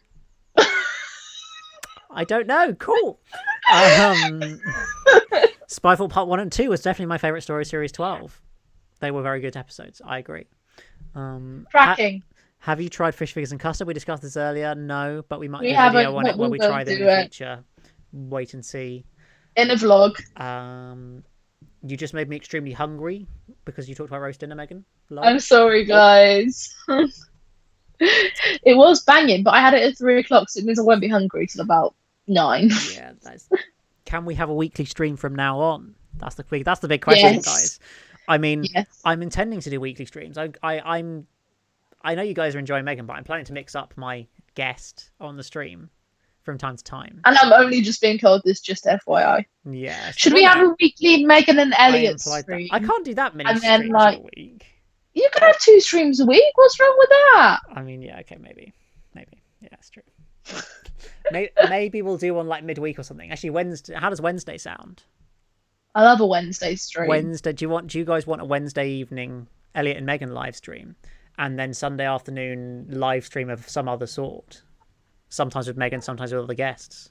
I don't know. Cool. Spyfall Part 1 and 2 was definitely my favourite story, Series 12. They were very good episodes. I agree. tracking. Have you tried fish fingers and custard? We discussed this earlier. No, but we might We do a video haven't, on but it when we'll we go try them in do the it future. Wait and see. in a vlog. You just made me extremely hungry because you talked about roast dinner, Megan. Lol. I'm sorry, guys. It was banging, but I had it at 3 o'clock, so it means I won't be hungry till about 9. Yeah, that's. Can we have a weekly stream from now on? That's the big question, Yes. guys. I mean, Yes. I'm intending to do weekly streams. I know you guys are enjoying Megan, but I'm planning to mix up my guest on the stream from time to time. And I'm only just being told this, just FYI. Yeah. Should we have a weekly Megan and Elliot stream? I can't do that many And then, streams like, a week. You could have 2 streams a week. What's wrong with that? I mean, yeah, okay, maybe. Yeah, that's true. Maybe we'll do one like midweek or something. Actually, Wednesday. How does Wednesday sound? I love a Wednesday stream. Wednesday. Do you guys want a Wednesday evening Elliot and Megan live stream, and then Sunday afternoon live stream of some other sort? Sometimes with Megan, sometimes with other guests.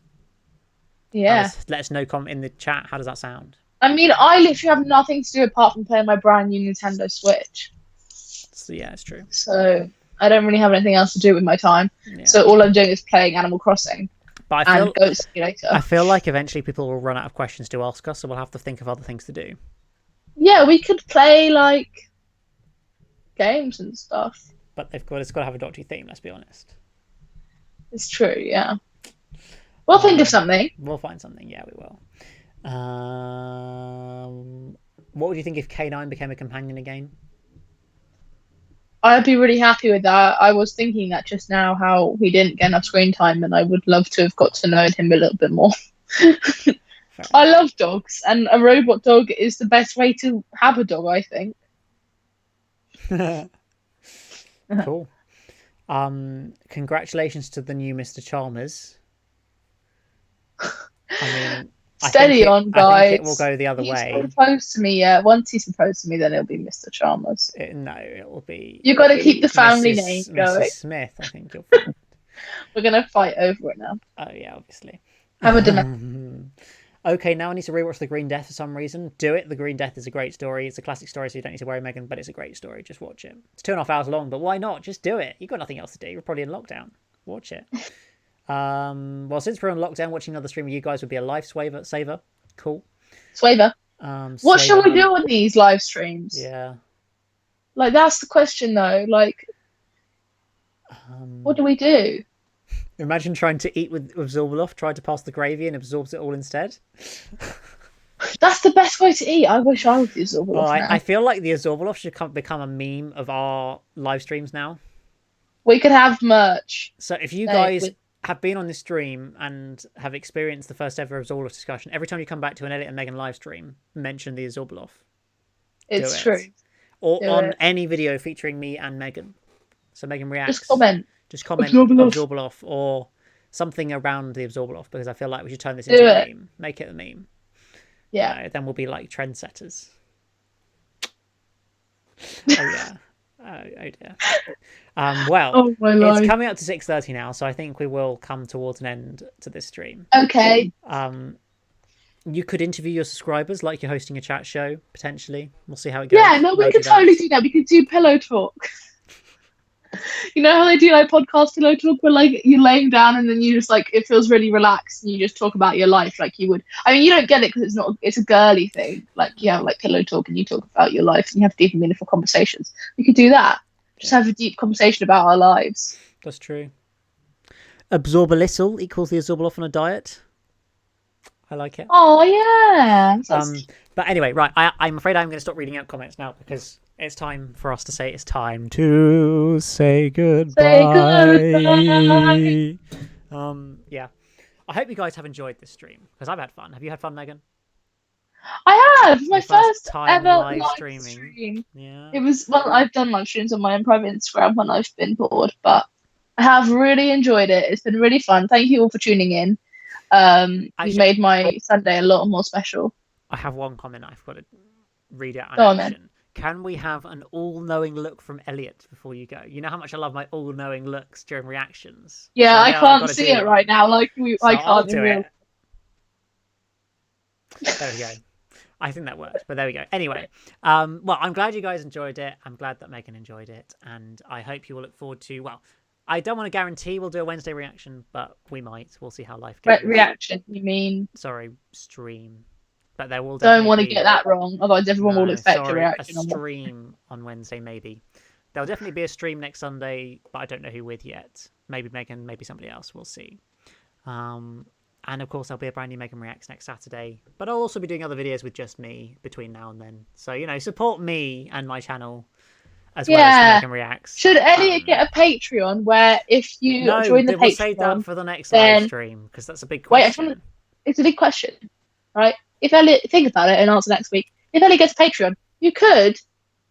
Yeah. Let us know in the chat. How does that sound? I mean, I literally have nothing to do apart from playing my brand new Nintendo Switch. So yeah, it's true. So I don't really have anything else to do with my time. Yeah. So all I'm doing is playing Animal Crossing. But and Goat Simulator. I feel like eventually people will run out of questions to ask us, so we'll have to think of other things to do. Yeah, we could play like games and stuff. But it's got to have a Doctor Who theme. Let's be honest. It's true. Yeah. We'll think of something. We'll find something. Yeah, we will. What would you think if K9 became a companion again? I'd be really happy with that. I was thinking that just now, how he didn't get enough screen time, and I would love to have got to know him a little bit more. I love dogs, and a robot dog is the best way to have a dog, I think. Cool. Congratulations to the new Mr. Chalmers. I mean, Steady on, guys. I think it will go the other way. He's proposed to me, yeah. Once he's proposed to me, then it'll be Mr. Chalmers. No, it will be. You've got to keep the family name going. Mrs. Smith, I think you'll find. We're going to fight over it now. Oh, yeah, obviously. Have a domestic. Okay, now I need to rewatch The Green Death for some reason. Do it. The Green Death is a great story. It's a classic story, so you don't need to worry, Megan, but it's a great story. Just watch it. It's 2.5 hours long, but why not? Just do it. You've got nothing else to do. You're probably in lockdown. Watch it. Well, since we're on lockdown, watching another stream with you guys would be a lifesaver. Cool. Swaver. What shall we do on these live streams? Yeah. Like, that's the question, though. Like, what do we do? Imagine trying to eat with Zorbeloff, try to pass the gravy and absorbs it all instead. That's the best way to eat. I wish I would do Zorbeloff now. I feel like the Zorbeloff should become a meme of our live streams now. We could have merch. So if you guys have been on this stream and have experienced the first ever Zorbeloff discussion, every time you come back to an Elliot and Megan live stream, mention the Zorbeloff. It's true. Or on any video featuring me and Megan. So Megan reacts. Just comment Zorbeloff or something around the Zorbeloff, because I feel like we should turn this into a meme. Make it a meme. Yeah. Then we'll be like trendsetters. Oh yeah. Oh dear. Well, it's coming up to 6:30 now, so I think we will come towards an end to this stream. Okay. You could interview your subscribers like you're hosting a chat show, potentially. We'll see how it goes. Yeah, no, we could totally do that. We could do pillow talk. You know how they do like podcast pillow talk, where like you're laying down and then you just like it feels really relaxed and you just talk about your life like you would. I mean, you don't get it because it's a girly thing. Like you have like pillow talk and you talk about your life and you have deep and meaningful conversations. We could do that. Just have a deep conversation about our lives. That's true. Absorb a little equals the Zorbeloff on a diet. I like it. Oh yeah. But anyway, right. I'm afraid I'm going to stop reading out comments now because it's time for us to say it's time to say goodbye. Yeah. I hope you guys have enjoyed this stream because I've had fun. Have you had fun, Megan? I have. My first time ever live streaming. Stream. Yeah. It was, well, I've done live streams on my own private Instagram when I've been bored, but I have really enjoyed it. It's been really fun. Thank you all for tuning in. You Actually, made my Sunday a lot more special. I have one comment I've got to read out on Go on then. action. Can we have an all-knowing look from Elliot before you go? You know how much I love my all-knowing looks during reactions. So Yeah, I I know I've got can't to see do it right one. now. So I I'll can't in do real. it. There we go. I think that worked, but there we go. Anyway, well, I'm glad you guys enjoyed it. I'm glad that Megan enjoyed it, and I hope you will look forward to. Well, I don't want to guarantee we'll do a Wednesday reaction, but we might. We'll see how life goes. Reaction. You mean? Sorry, stream, but there will Don't definitely want to get be. that wrong. Otherwise, everyone will No, expect a sorry, a reaction on what. stream on Wednesday maybe. There'll definitely be a stream next Sunday, but I don't know who with yet. Maybe Megan, maybe somebody else. We'll see. Um, and of course, there'll be a brand new Megan Reacts next Saturday. But I'll also be doing other videos with just me between now and then. So, support me and my channel as well as the Yeah. Megan Reacts. Should Elliot get a Patreon where if you No, join the we'll save that Patreon, for the next live then stream because that's a big wait, I just want to, question. it's a big question, right? If Elliot, think about it and answer next week. If Elliot gets a Patreon, you could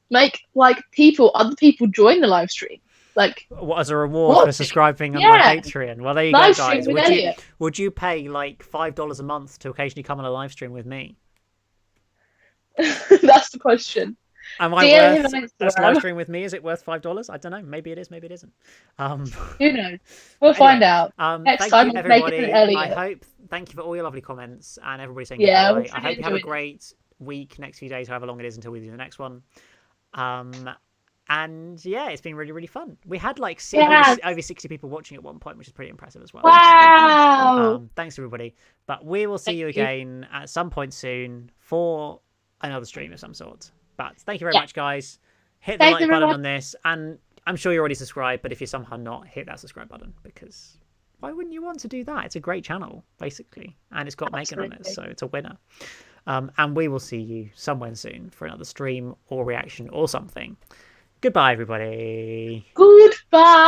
make other people join the live stream. Like, What, as a reward for watch it. subscribing on my Yeah, Patreon? Well, there you go, live stream guys. with Would you Elliot. would you pay like $5 a month to occasionally come on a live stream with me? That's the question. Am I DM him worth on a live Instagram. stream with me? Is it worth $5? I don't know. Maybe it is. Maybe it isn't. Um, Who knows? We'll but find anyway, out. Next thank you time, we'll make it an everybody. I Elliot. hope. Thank you for all your lovely comments and everybody saying Yeah, we goodbye. I really hope you have a enjoyed it. great week, next few days, however long it is until we do the next one. Um, and yeah, it's been really, really fun. We had like Yeah. over 60 people watching at one point, which is pretty impressive as well. Wow. So, thanks everybody. But we will see Thank you you. again at some point soon for another stream of some sort. But thank you very Yeah. much, guys. Hit the Thanks like button everyone. on this, and I'm sure you're already subscribed. But if you're somehow not, hit that subscribe button because why wouldn't you want to do that? It's a great channel, basically, and it's got Megan on it, Absolutely. so it's a winner. And we will see you somewhere soon for another stream or reaction or something. Goodbye, everybody. Goodbye.